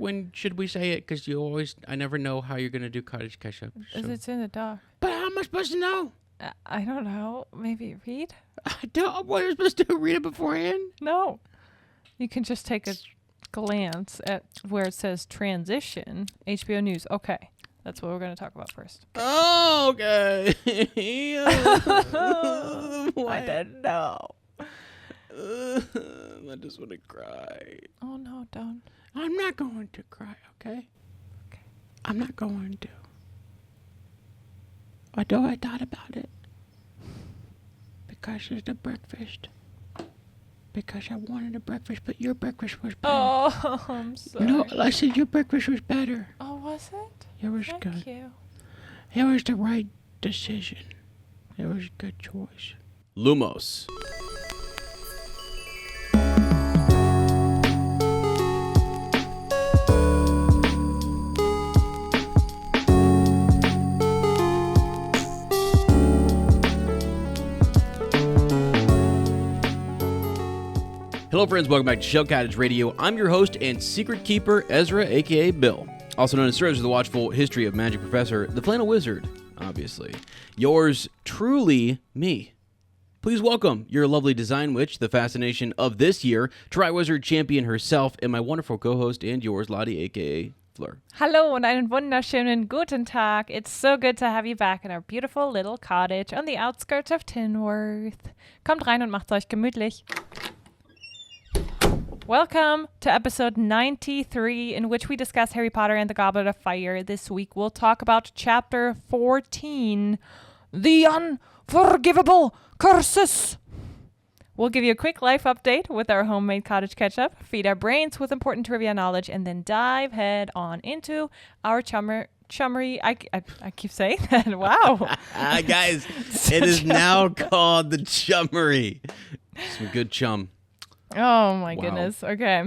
when should we say it? Because I never know how you're going to do cottage ketchup. So. It's in the dark. But how am I supposed to know? I don't know. Maybe read? I don't. What am I supposed to do? Read it beforehand? No. You can just take a glance at where it says transition. HBO News. Okay. That's what we're going to talk about first. Oh, okay. I didn't know. I just want to cry. Oh, no, don't. I'm not going to cry, okay? Okay. I'm not going to. Although I thought about it. Because it's the breakfast. Because I wanted a breakfast, but your breakfast was better. Oh, I'm sorry. No, I said your breakfast was better. Oh, was it? It was Thank good. you. It was the right decision. It was a good choice. Lumos. Hello friends, welcome back to Shell Cottage Radio. I'm your host and secret keeper, Ezra, aka Bill. Also known as Sirius, the watchful history of magic professor, the flannel wizard, obviously. Yours truly, me. Please welcome your lovely design witch, the fascination of this year, Tri-Wizard champion herself, and my wonderful co-host and yours, Lottie, aka Fleur. Hallo und einen wunderschönen guten Tag. It's so good to have you back in our beautiful little cottage on the outskirts of Tinworth. Kommt rein und macht's euch gemütlich. Welcome to episode 93, in which we discuss Harry Potter and the Goblet of Fire. This week we'll talk about chapter 14, The Unforgivable Curses. We'll give you a quick life update with our homemade cottage ketchup, feed our brains with important trivia knowledge, and then dive head on into our chummery. I keep saying that. Wow. Guys, it is now called the chummery. Some good chum. Oh my goodness. Okay.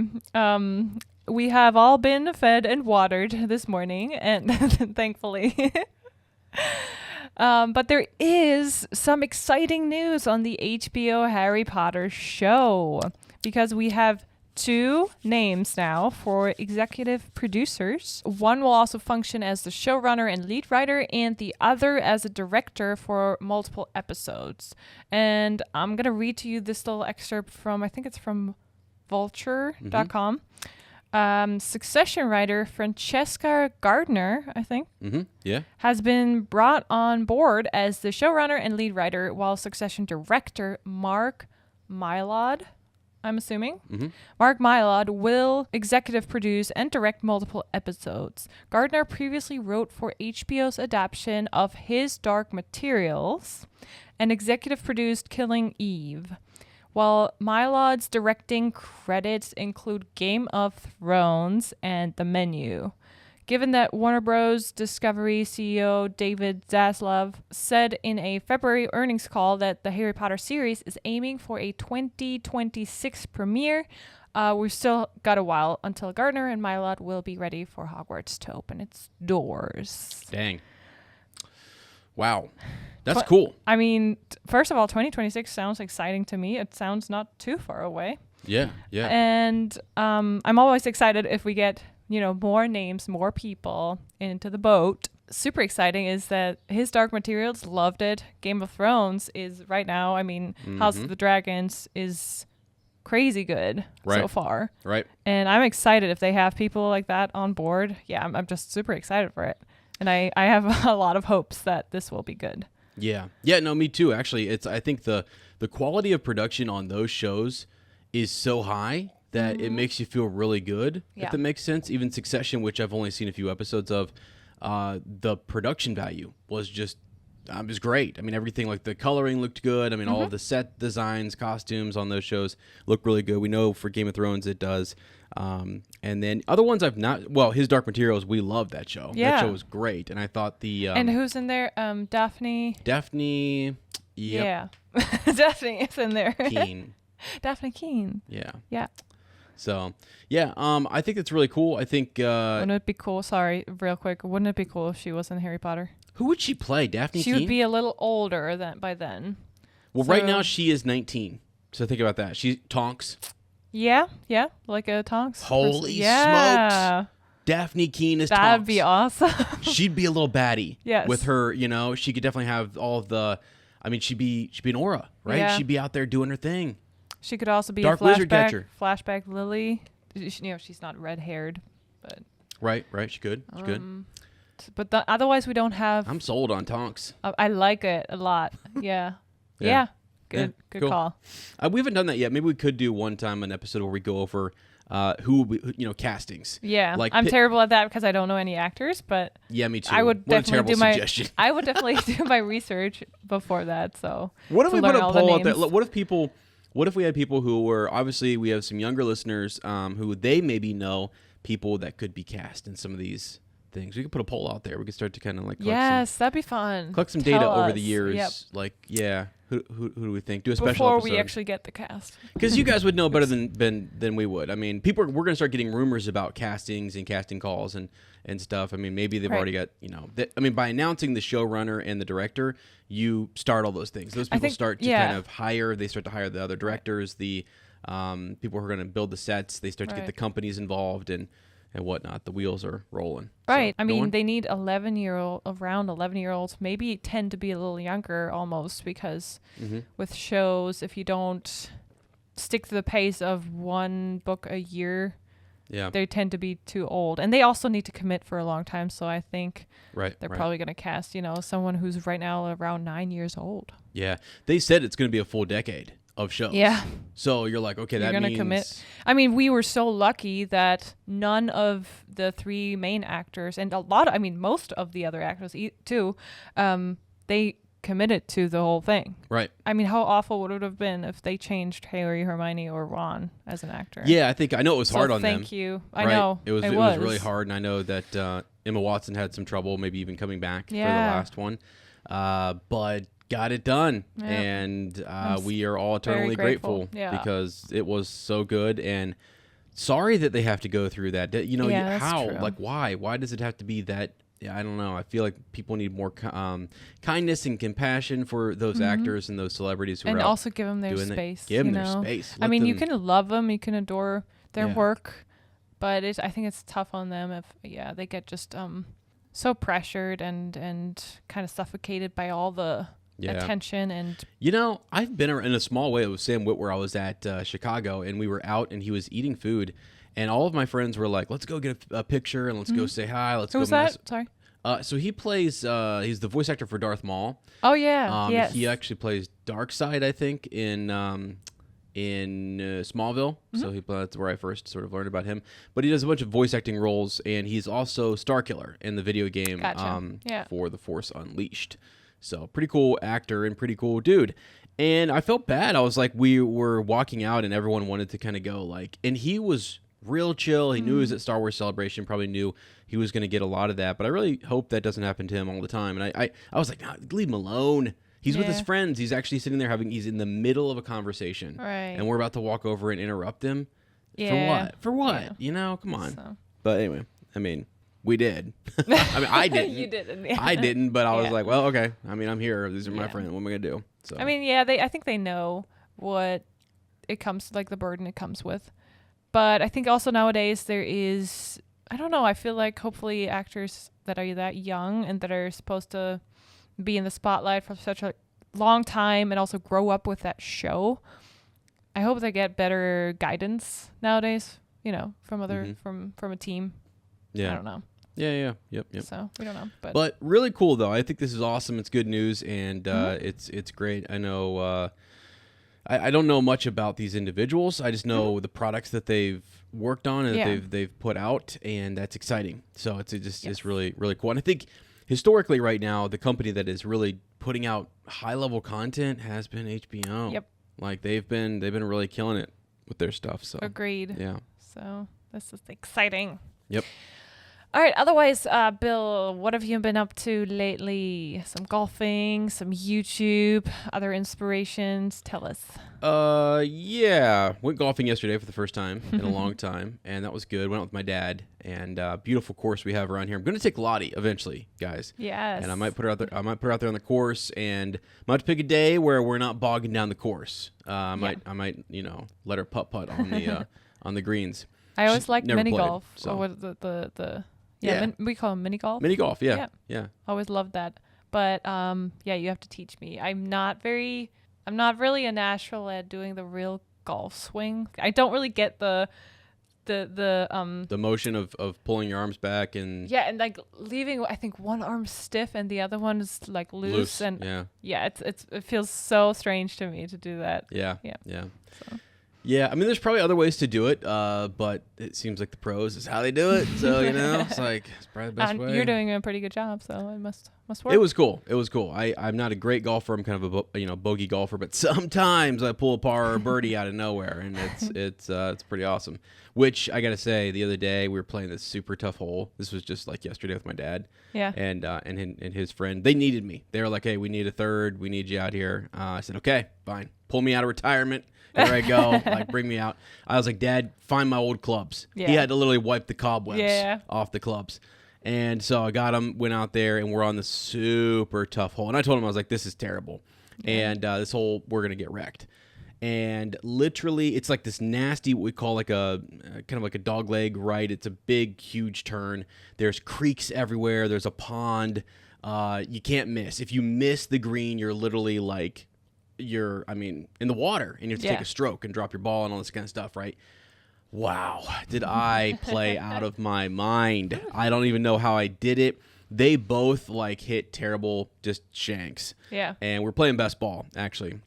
We have all been fed and watered this morning, and thankfully. But there is some exciting news on the HBO Harry Potter show, because we have two names now for executive producers. One will also function as the showrunner and lead writer, and the other as a director for multiple episodes. And I'm going to read to you this little excerpt from, I think it's from vulture.com. Succession writer Francesca Gardner, I think, has been brought on board as the showrunner and lead writer, while Succession director Mark Mylod, I'm assuming. Mark Mylod will executive produce and direct multiple episodes. Gardner previously wrote for HBO's adaptation of His Dark Materials and executive produced Killing Eve, while Mylod's directing credits include Game of Thrones and The Menu. Given that Warner Bros. Discovery CEO David Zaslav said in a February earnings call that the Harry Potter series is aiming for a 2026 premiere, we've still got a while until Gardner and Mylod will be ready for Hogwarts to open its doors. Dang. Wow. That's cool. I mean, first of all, 2026 sounds exciting to me. It sounds not too far away. Yeah. And I'm always excited if we get, more names, more people into the boat. Super exciting is that His Dark Materials loved it. Game of Thrones is right now, House of the Dragons is crazy good so far. Right. And I'm excited if they have people like that on board. Yeah, I'm just super excited for it. And I have a lot of hopes that this will be good. Yeah. Yeah, no, me too. Actually, I think the quality of production on those shows is so high that it makes you feel really good, if that makes sense. Even Succession, which I've only seen a few episodes of, the production value was just was great. Everything, like the coloring looked good. All of the set designs, costumes on those shows look really good. We know for Game of Thrones it does. And then other ones I've not, His Dark Materials, we love that show. Yeah. That show was great. And I thought the... and who's in there? Daphne. Yep. Yeah. Daphne is in there. Keane. Daphne Keane. Yeah. Yeah. So, yeah, I think it's really cool. I think... wouldn't it be cool? Sorry, real quick. Wouldn't it be cool if she was in Harry Potter? Who would she play? Daphne Keane? She would be a little older by then. Well, right now she is 19. So think about that. She Tonks. Yeah, like a Tonks. Holy smokes. Daphne Keene as That'd Tonks. be awesome. She'd be a little baddie. Yes. With her, she could definitely have all of the. I mean, she'd be an aura, right? Yeah. She'd be out there doing her thing. She could also be Dark a Wizard catcher. flashback Lily. She's not red-haired, but Right. She could. She could. But otherwise, we don't have. I'm sold on Tonks. I like it a lot. Yeah. Yeah. Good cool. call. We haven't done that yet. Maybe we could do one time an episode where we go over who castings. Yeah. Like I'm terrible at that because I don't know any actors, but yeah, me too. I would what definitely a terrible suggestion. I would definitely do my research before that. So what if we put a all the poll out there? names. What if we had people who were obviously we have some younger listeners who they maybe know people that could be cast in some of these things. We could put a poll out there. We could start to kind of like that'd be fun. collect some Tell data over us. the years. Yep. Like who do we think? Do a special Before episode. we actually get the cast. Because you guys would know better than we would. I mean, we're going to start getting rumors about castings and casting calls and stuff. I mean, maybe they've already got, by announcing the showrunner and the director, you start all those things. Those people start to kind of they start to hire the other directors, the people who are going to build the sets. They start to get the companies involved and whatnot. The wheels are rolling. Right. So, I mean, they need around 11-year-olds, maybe tend to be a little younger almost because with shows, if you don't stick to the pace of one book a year, they tend to be too old. And they also need to commit for a long time. So I think they're probably going to cast, someone who's right now around 9 years old. Yeah. They said it's going to be a full decade of shows. Yeah. So you're like, okay, that means... commit. I mean, we were so lucky that none of the three main actors and most of the other actors too, they committed to the whole thing. Right. I mean, how awful would it have been if they changed Harry, Hermione, or Ron as an actor? Yeah, I know it was hard on them. Thank you. I know. It was really hard, and I know that Emma Watson had some trouble maybe even coming back for the last one. But got it done, and we are all eternally grateful because it was so good. And sorry that they have to go through that. How? True. Like, why? Why does it have to be that? Yeah, I don't know. I feel like people need more kindness and compassion for those actors and those celebrities who are out also give them their space. Give them their space. I mean, you can love them, you can adore their work, but I think it's tough on them if they get just so pressured and kind of suffocated by all the attention and I've been in a small way with Sam Witwer. I was at Chicago and we were out and he was eating food and all of my friends were like, let's go get a picture and let's go say hi. Who was that? Sorry. So he plays he's the voice actor for Darth Maul. Oh yeah. Yes. He actually plays Darkseid, I think, in Smallville. So that's where I first sort of learned about him. But he does a bunch of voice acting roles and he's also Starkiller in the video game for The Force Unleashed. So pretty cool actor and pretty cool dude. And I felt bad. I was like, we were walking out and everyone wanted to kind of go and he was real chill. He knew he was at Star Wars Celebration, probably knew he was going to get a lot of that. But I really hope that doesn't happen to him all the time. And I was like, nah, leave him alone. He's with his friends. He's actually sitting there he's in the middle of a conversation. Right. And we're about to walk over and interrupt him. Yeah. For what? Yeah. Come on. So. But anyway, we did. I didn't. You didn't. Yeah. I didn't, but I was like, well, okay. I'm here. These are my friends. What am I going to do? So I think they know what it comes like the burden it comes with. But I think also nowadays there is, I don't know, I feel like hopefully actors that are that young and that are supposed to be in the spotlight for such a long time and also grow up with that show, I hope they get better guidance nowadays, from other from a team. Yeah. I don't know. Yeah. Yep. So we don't know, but really cool though. I think this is awesome. It's good news, and it's great. I know. I don't know much about these individuals. I just know the products that they've worked on and that they've put out, and that's exciting. So it's really really cool. And I think historically, right now, the company that is really putting out high level content has been HBO. Yep. Like they've been really killing it with their stuff. So agreed. Yeah. So this is exciting. Yep. All right. Otherwise, Bill, what have you been up to lately? Some golfing, some YouTube, other inspirations. Tell us. Yeah. Went golfing yesterday for the first time in a long time, and that was good. Went out with my dad, and beautiful course we have around here. I'm going to take Lottie eventually, guys. Yes. And I might put her out there. I might put her out there on the course, and I might have to pick a day where we're not bogging down the course. I might let her putt on the on the greens. I always like never mini played, golf. so. Or what we call them mini golf. Mini golf, yeah. Always loved that. But you have to teach me. I'm not really a natural at doing the real golf swing. I don't really get the motion of pulling your arms back and and like leaving I think one arm stiff and the other one is like loose and it feels so strange to me to do that. So. Yeah, I mean, there's probably other ways to do it, but it seems like the pros is how they do it. So, it's like, it's probably the best way. You're doing a pretty good job, so it must work. It was cool. I'm not a great golfer. I'm kind of a bogey golfer, but sometimes I pull a par or a birdie out of nowhere, and it's pretty awesome. Which I got to say, the other day we were playing this super tough hole. This was just like yesterday with my dad. Yeah. And his friend. They needed me. They were like, "Hey, we need a third. We need you out here." I said, "Okay, fine. Pull me out of retirement. Here I go. Like, bring me out." I was like, "Dad, find my old clubs." Yeah. He had to literally wipe the cobwebs off the clubs. And so I got him, went out there, and we're on this super tough hole. And I told him, I was like, "This is terrible." Yeah. And this hole, we're going to get wrecked. And literally, it's like this nasty, what we call like a kind of like a dog leg, right? It's a big, huge turn. There's creeks everywhere. There's a pond. You can't miss. If you miss the green, you're literally like, in the water, and you have to take a stroke and drop your ball and all this kind of stuff, right? Wow. Did I play out of my mind? I don't even know how I did it. They both like hit terrible, just shanks. Yeah. And we're playing best ball, actually.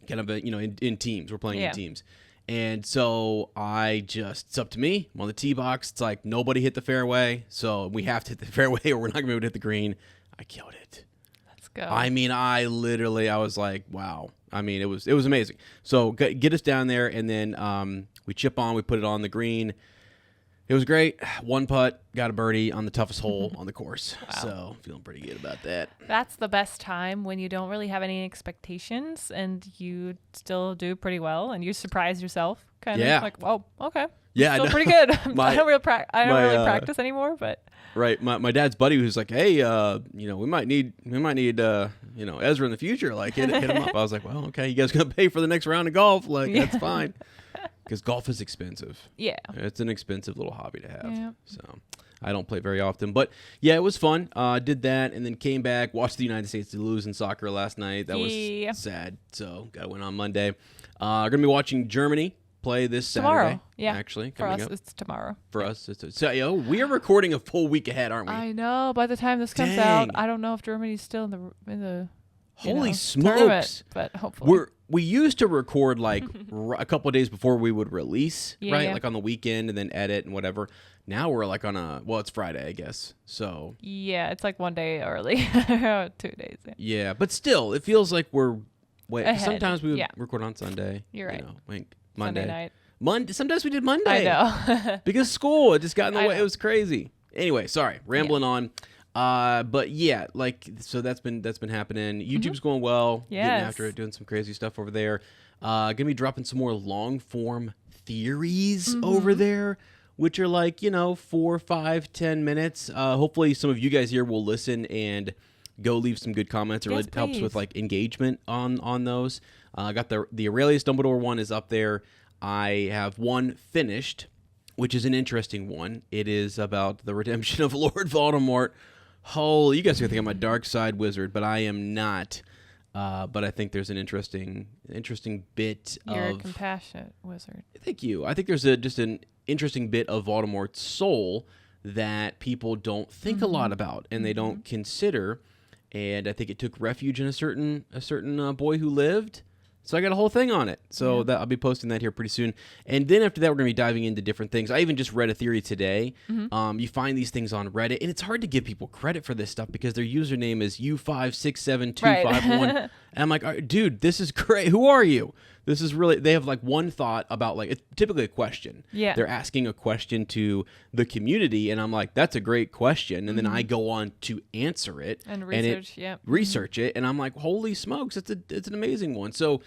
Kind of, in teams. We're playing in teams. And so it's up to me. I'm on the tee box. It's like nobody hit the fairway. So we have to hit the fairway or we're not going to be able to hit the green. I killed it. Let's go. I mean, I was like, wow. I mean, it was amazing. So get us down there, and then we chip on. We put it on the green. It was great. One putt, got a birdie on the toughest hole on the course. Wow. So feeling pretty good about that. That's the best time, when you don't really have any expectations and you still do pretty well and you surprise yourself. Kind of like, oh, okay. Yeah, still pretty good. I don't really practice anymore, but. Right. My dad's buddy who's like, "Hey, we might need Ezra in the future. Like, hit him up." I was like, "Well, okay, you guys gonna pay for the next round of golf? Like, that's fine." Because golf is expensive. Yeah. It's an expensive little hobby to have. Yeah. So I don't play very often. But, yeah, it was fun. Did that and then came back, watched the United States lose in soccer last night. That was sad. So got to win on Monday. Going to be watching Germany play this Saturday. Yeah. Actually, for us, it's tomorrow. For us, we are recording a full week ahead, aren't we? I know. By the time this comes out, I don't know if Germany's still in the Holy smokes! But hopefully. We used to record like a couple of days before we would release, right? Yeah. Like on the weekend and then edit and whatever. Now we're like it's Friday, I guess. So yeah, it's like one day early, 2 days. Yeah, but still, it feels like we're ahead. Sometimes we would record on Sunday. You're right. Like Monday night. Sometimes we did Monday. I know. Because school, it just got in the way. It was crazy. Anyway, sorry, rambling on. But yeah, so that's been happening. YouTube's going well. Yes. Getting after it, doing some crazy stuff over there. Gonna be dropping some more long form theories over there, which are like 4, 5, 10 minutes. Hopefully some of you guys here will listen and go leave some good comments. It really helps with like engagement on those. I got the Aurelius Dumbledore one is up there. I have one finished, which is an interesting one. It is about the redemption of Lord Voldemort. Holy, you guys are going to think I'm a dark side wizard, but I am not. But I think there's an interesting bit of... You're a compassionate wizard. Thank you. I think there's just an interesting bit of Voldemort's soul that people don't think a lot about and they don't consider. And I think it took refuge in a certain boy who lived. So I got a whole thing on it. So that I'll be posting that here pretty soon. And then after that, we're going to be diving into different things. I even just read a theory today. You find these things on Reddit, and it's hard to give people credit for this stuff because their username is U567251. And I'm like, dude, this is great. Who are you? This is really, they have like one thought about like, it's typically a question. Yeah. They're asking a question to the community, and I'm like, that's a great question. And then I go on to answer it. And research, research it. And I'm like, holy smokes, it's an amazing one. So,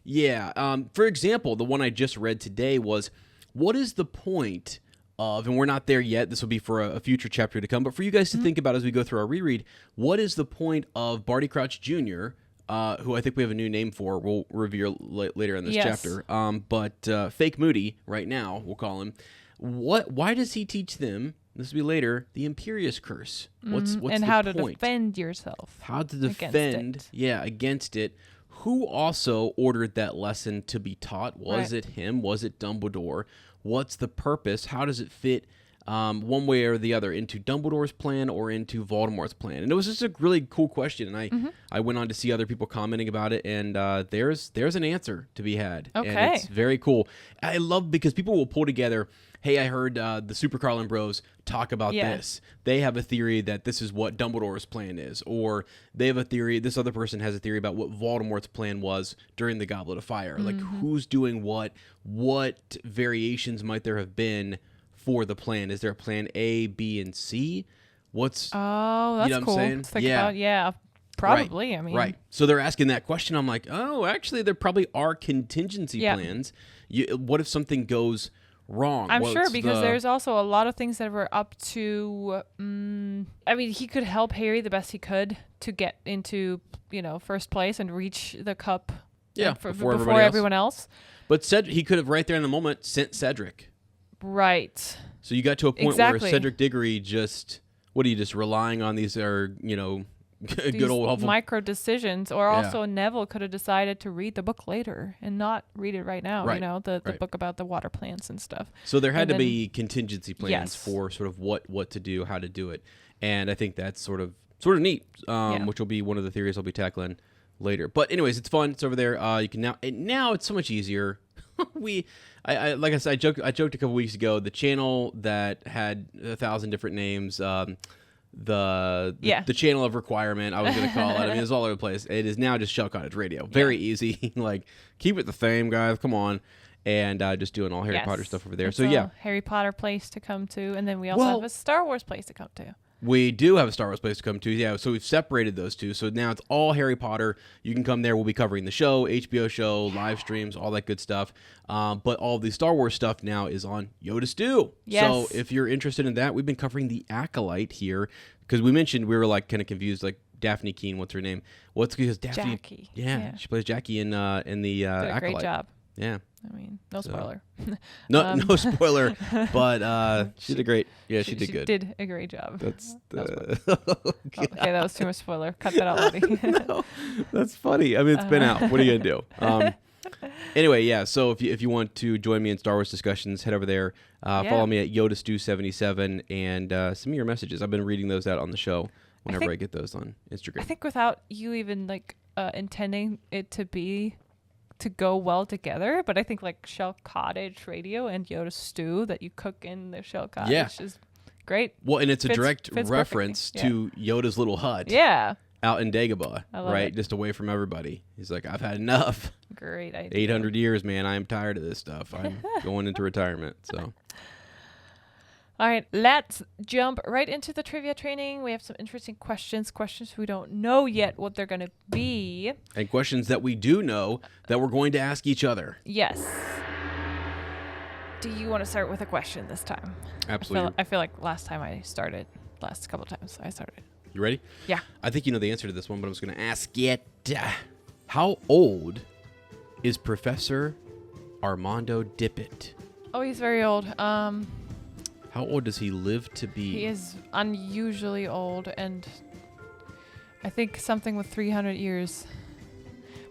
yeah. For example, the one I just read today was, what is the point of, and we're not there yet, this will be for a future chapter to come, but for you guys to think about as we go through our reread, what is the point of Barty Crouch Jr., who I think we have a new name for, we'll reveal later in this chapter, but Fake Moody, right now, we'll call him. Why does he teach them? This will be later. The Imperious Curse. What's and the how point? to defend yourself? How to defend? Against it. Who also ordered that lesson to be taught? Was it him? Was it Dumbledore? What's the purpose? How does it fit one way or the other into Dumbledore's plan or into Voldemort's plan? And it was just a really cool question. And I went on to see other people commenting about it, and there's an answer to be had. Okay. And it's very cool. I love because people will pull together, hey, I heard the Super Carlin Bros talk about this. They have a theory that this is what Dumbledore's plan is. Or they have a theory, this other person has a theory about what Voldemort's plan was during the Goblet of Fire. Like, who's doing what variations might there have been for the plan? Is there a plan A, B, and C? That's cool. What I'm saying? To think about. Probably. Right. I mean, right. So they're asking that question. I'm like, oh, actually, there probably are contingency plans. What if something goes wrong? I'm sure, because there's also a lot of things that were up to. I mean, he could help Harry the best he could to get into first place and reach the cup. Before everyone else. But he could have right there in the moment sent Cedric. Right. So you got to a point where Cedric Diggory just relying on these good old helpful micro decisions, or also Neville could have decided to read the book later and not read it right now. Right. The book about the water plants and stuff. So there had to be contingency plans for sort of what to do, how to do it, and I think that's sort of neat, which will be one of the theories I'll be tackling later. But anyways, it's fun. It's over there. You can now it's so much easier. I like I said, I joked a couple weeks ago. The channel that had 1,000 different names. The channel of requirement, I was going to call it. I mean, it's all over the place. It is now just Shell Cottage Radio. Very easy. Like, keep it the same, guys. Come on. And just doing all Harry Potter stuff over there. It's so, Harry Potter place to come to. And then we also have a Star Wars place to come to. We do have a Star Wars place to come to. Yeah, so we've separated those two. So now it's all Harry Potter. You can come there. We'll be covering the show, HBO show, live streams, all that good stuff. But all the Star Wars stuff now is on Yoda Stew. Yes. So if you're interested in that, we've been covering the Acolyte here. Because we mentioned we were like kind of confused, like Daphne Keene, what's her name? Because Daphne, Jackie. Yeah, she plays Jackie in the Acolyte. Great job. Yeah. I mean, no spoiler. No spoiler, but she did great. Yeah, she did good. She did a great job. That's okay, that was too much spoiler. Cut that out, Moody. No, that's funny. I mean, it's been out. What are you gonna do? Anyway, yeah. So if you want to join me in Star Wars discussions, head over there. Follow me at YodaStew77 and send me your messages. I've been reading those out on the show whenever I get those on Instagram. I think without you even intending it to go well together, but I think like Shell Cottage Radio and Yoda Stew that you cook in the Shell Cottage is great. Well, and it's a direct reference to Yoda's little hut. Yeah. Out in Dagobah, right? It. Just away from everybody. He's like, I've had enough. Great idea. 800 years, man. I am tired of this stuff. I'm going into retirement. So. All right, let's jump right into the trivia training. We have some interesting questions we don't know yet what they're going to be. And questions that we do know that we're going to ask each other. Yes. Do you want to start with a question this time? Absolutely. I feel like last couple times I started. You ready? Yeah. I think you know the answer to this one, but I'm just going to ask it. How old is Professor Armando Dippet? Oh, he's very old. How old does he live to be? He is unusually old, and I think something with 300 years.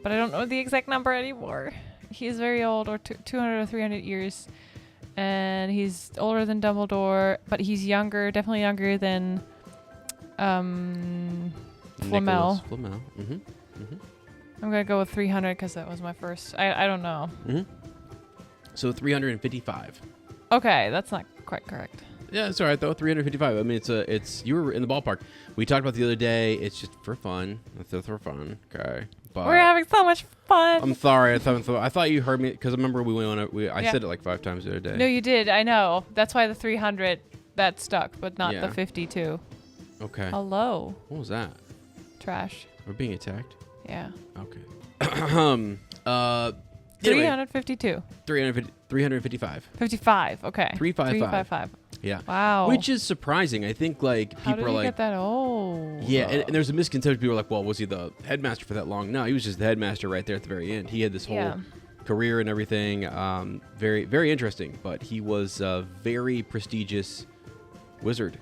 But I don't know the exact number anymore. He is very old, or 200 or 300 years. And he's older than Dumbledore, but he's younger, definitely younger than Flamel. Flamel. Mm-hmm. Mm-hmm. I'm going to go with 300 because that was my first. I don't know. Mm-hmm. So 355. Okay, that's not quite correct. Yeah, it's all right though. 355. I mean, it's you were in the ballpark. We talked about the other day. It's just for fun. It's for fun. Okay. But we're having so much fun. I'm sorry. I thought you heard me because I remember we went on it. I said it like 5 times the other day. No, you did. I know. That's why the 300 that stuck, but not the 52. Okay. Hello. What was that? Trash. We're being attacked. Yeah. Okay. 352. 355. 55. Okay. 355. Yeah. Wow. Which is surprising. I think like people How did are he like, get that old? Yeah, and there's a misconception. People are like, well, was he the headmaster for that long? No, he was just the headmaster right there at the very end. He had this whole career and everything. Very, very interesting. But he was a very prestigious wizard.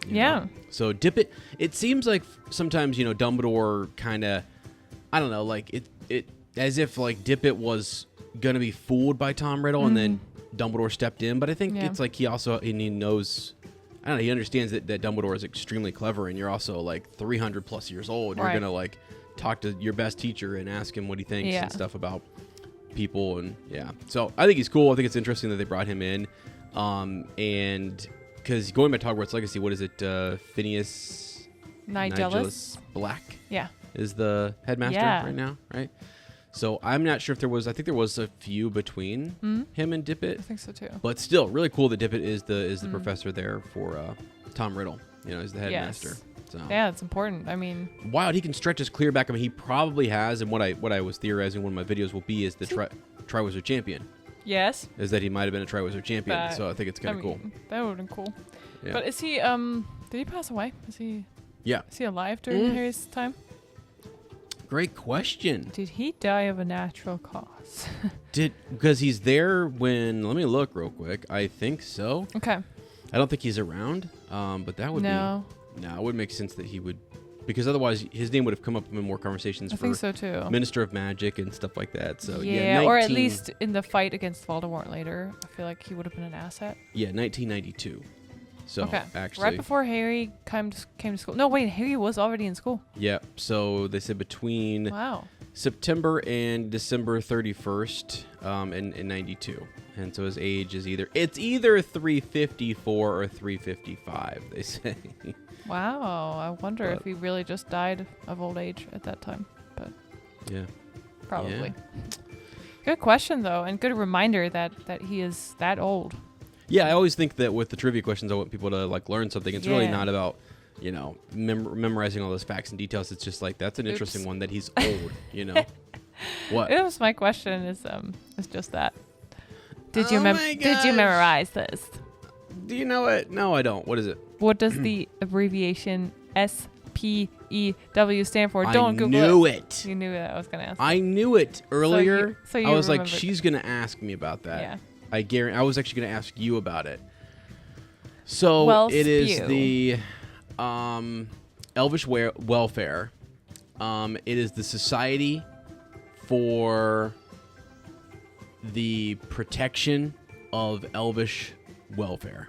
You know? So Dippet, it seems like sometimes, Dumbledore kind of, I don't know, like it as if like Dippet was going to be fooled by Tom Riddle and then Dumbledore stepped in. But I think it's like he knows, I don't know, he understands that Dumbledore is extremely clever and you're also like 300 plus years old. You're going to like talk to your best teacher and ask him what he thinks and stuff about people. And so I think he's cool. I think it's interesting that they brought him in. And because going by Hogwarts Legacy, what is it? Phineas Nigellus Black is the headmaster right now, right? So I'm not sure if there was, I think there was a few between him and Dippet. I think so too. But still, really cool that Dippet is the professor there for Tom Riddle, as the headmaster. Yes. So. Yeah, it's important. I mean, wow, he can stretch his clear back. I mean, he probably has, and what I was theorizing one of my videos will be is the Triwizard Champion. Yes. Is that he might have been a Triwizard Champion. So I think it's kind of cool. That would have been cool. Yeah. But is he, did he pass away? Is he alive during Harry's time? Great question. Did he die of a natural cause? Because he's there when, let me look real quick. I think so. Okay. I don't think he's around, but that would it would make sense that he would, because otherwise his name would have come up in more conversations. I think so too. Minister of Magic and stuff like that. So or at least in the fight against Voldemort later. I feel like he would have been an asset. Yeah, 1992. So actually, right before Harry came to school. No, wait, Harry was already in school. Yeah. So they said between September and December 31st, in 92. And so his age is either 354 or 355, they say. Wow. I wonder if he really just died of old age at that time. But probably. Yeah. Good question, though, and good reminder that he is that old. Yeah, I always think that with the trivia questions, I want people to like learn something. It's really not about, memorizing all those facts and details. It's just like, that's an interesting one that he's old, What? It was my question is just that. Did you memorize this? Do you know it? No, I don't. What is it? What does the abbreviation SPEW stand for? Don't Google it. I knew it. You knew that I was going to ask. I knew it earlier. So you I was like, she's going to ask me about that. Yeah. I guarantee. I was actually going to ask you about it. So it is the Elvish Welfare. It is the Society for the Protection of Elvish Welfare.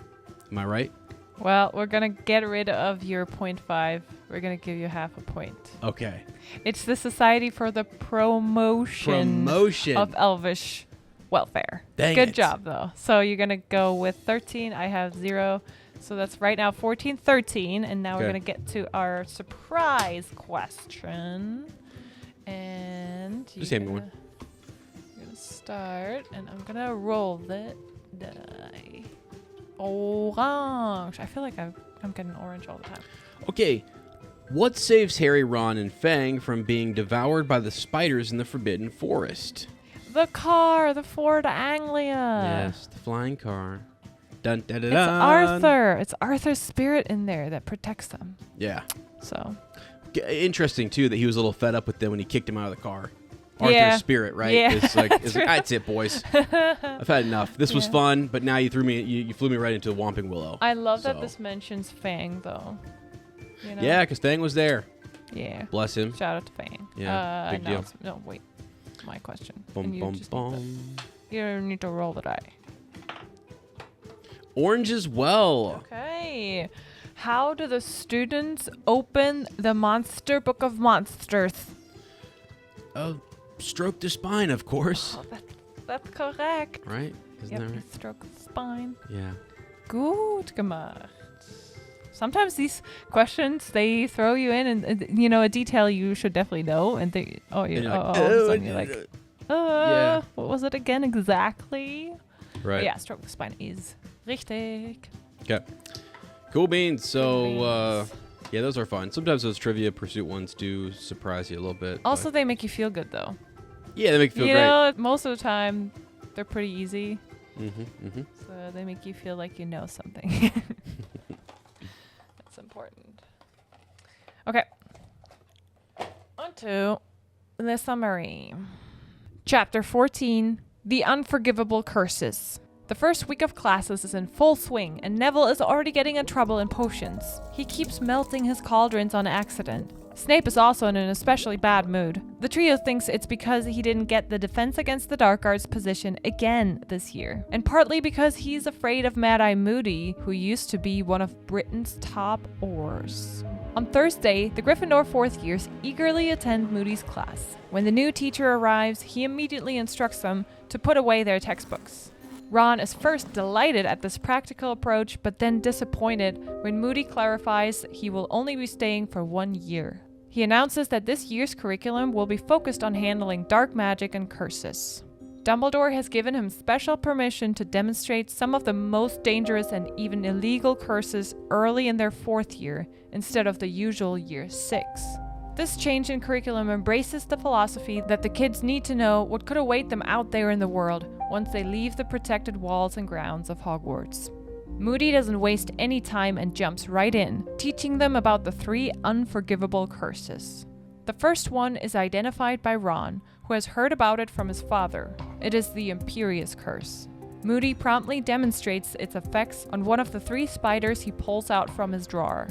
Am I right? Well, we're going to get rid of your 0.5. We're going to give you half a point. Okay. It's the Society for the Promotion of Elvish Welfare. Good job, though. So you're going to go with 13. I have 0. So that's right now 14, 13. And now we're going to get to our surprise question. And just hand me one. You're going to start. And I'm going to roll the die. Orange. I feel like I'm getting orange all the time. Okay. What saves Harry, Ron, and Fang from being devoured by the spiders in the Forbidden Forest? The car, the Ford Anglia. Yes, the flying car. Dun, dun, dun, it's Arthur. It's Arthur's spirit in there that protects them. Yeah. So. Interesting, too, that he was a little fed up with them when he kicked him out of the car. Arthur's spirit, right? Yeah. It's like, that's it, boys. I've had enough. This was fun, but now you flew me right into the Whomping Willow. I love that this mentions Fang, though. Yeah, because Fang was there. Yeah. Bless him. Shout out to Fang. Yeah, big deal. No, wait. My question. You need to roll the die. Orange as well. Okay. How do the students open the Monster Book of Monsters? Stroke the spine, of course. Oh, that's correct. Right? Isn't that right? Stroke the spine. Yeah. Gut gemacht. Sometimes these questions, they throw you in and a detail you should definitely know. And you're like, what was it again exactly? Right. But yeah, stroke the spine is richtig. Okay. Cool beans. So, those are fun. Sometimes those Trivia Pursuit ones do surprise you a little bit. Also, they make you feel good, though. Yeah, they make you feel great. Most of the time, they're pretty easy. Mm-hmm. So they make you feel like you know something. That's important. Okay. On to the summary. Chapter 14, The Unforgivable Curses. The first week of classes is in full swing, and Neville is already getting in trouble in potions. He keeps melting his cauldrons on accident. Snape is also in an especially bad mood. The trio thinks it's because he didn't get the Defense Against the Dark Arts position again this year, and partly because he's afraid of Mad-Eye Moody, who used to be one of Britain's top oars. On Thursday, the Gryffindor 4th years eagerly attend Moody's class. When the new teacher arrives, he immediately instructs them to put away their textbooks. Ron is first delighted at this practical approach, but then disappointed when Moody clarifies he will only be staying for 1 year. He announces that this year's curriculum will be focused on handling dark magic and curses. Dumbledore has given him special permission to demonstrate some of the most dangerous and even illegal curses early in their 4th year, instead of the usual year 6. This change in curriculum embraces the philosophy that the kids need to know what could await them out there in the world once they leave the protected walls and grounds of Hogwarts. Moody doesn't waste any time and jumps right in, teaching them about the 3 unforgivable curses. The first one is identified by Ron, who has heard about it from his father. It is the Imperious Curse. Moody promptly demonstrates its effects on one of the 3 spiders he pulls out from his drawer.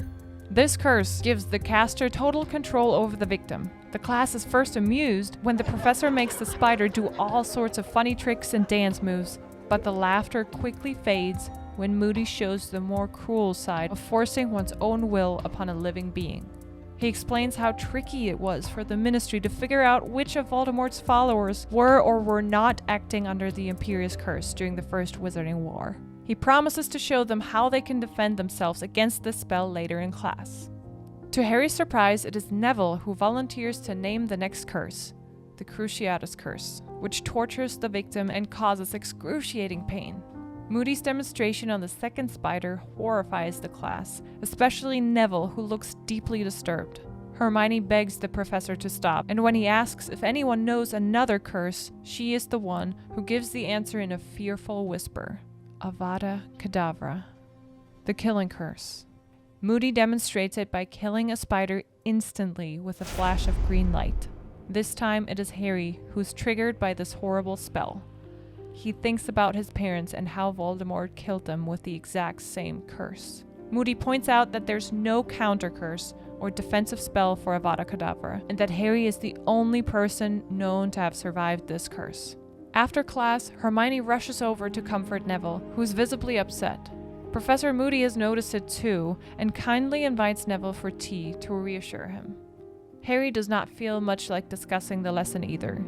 This curse gives the caster total control over the victim. The class is first amused when the professor makes the spider do all sorts of funny tricks and dance moves, but the laughter quickly fades when Moody shows the more cruel side of forcing one's own will upon a living being. He explains how tricky it was for the Ministry to figure out which of Voldemort's followers were or were not acting under the Imperious Curse during the First Wizarding War. He promises to show them how they can defend themselves against this spell later in class. To Harry's surprise, it is Neville who volunteers to name the next curse, the Cruciatus Curse, which tortures the victim and causes excruciating pain. Moody's demonstration on the second spider horrifies the class, especially Neville, who looks deeply disturbed. Hermione begs the professor to stop, and when he asks if anyone knows another curse, she is the one who gives the answer in a fearful whisper. Avada Kedavra, the killing curse. Moody demonstrates it by killing a spider instantly with a flash of green light. This time it is Harry who's triggered by this horrible spell. He thinks about his parents and how Voldemort killed them with the exact same curse. Moody points out that there's no counter curse or defensive spell for Avada Kedavra, and that Harry is the only person known to have survived this curse. After class, Hermione rushes over to comfort Neville, who's visibly upset. Professor Moody has noticed it too, and kindly invites Neville for tea to reassure him. Harry does not feel much like discussing the lesson either.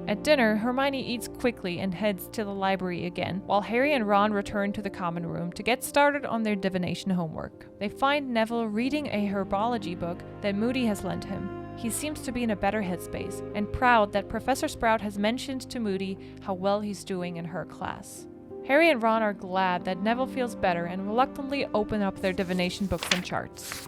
At dinner, Hermione eats quickly and heads to the library again, while Harry and Ron return to the common room to get started on their divination homework. They find Neville reading a herbology book that Moody has lent him. He seems to be in a better headspace, and proud that Professor Sprout has mentioned to Moody how well he's doing in her class. Harry and Ron are glad that Neville feels better and reluctantly open up their divination books and charts.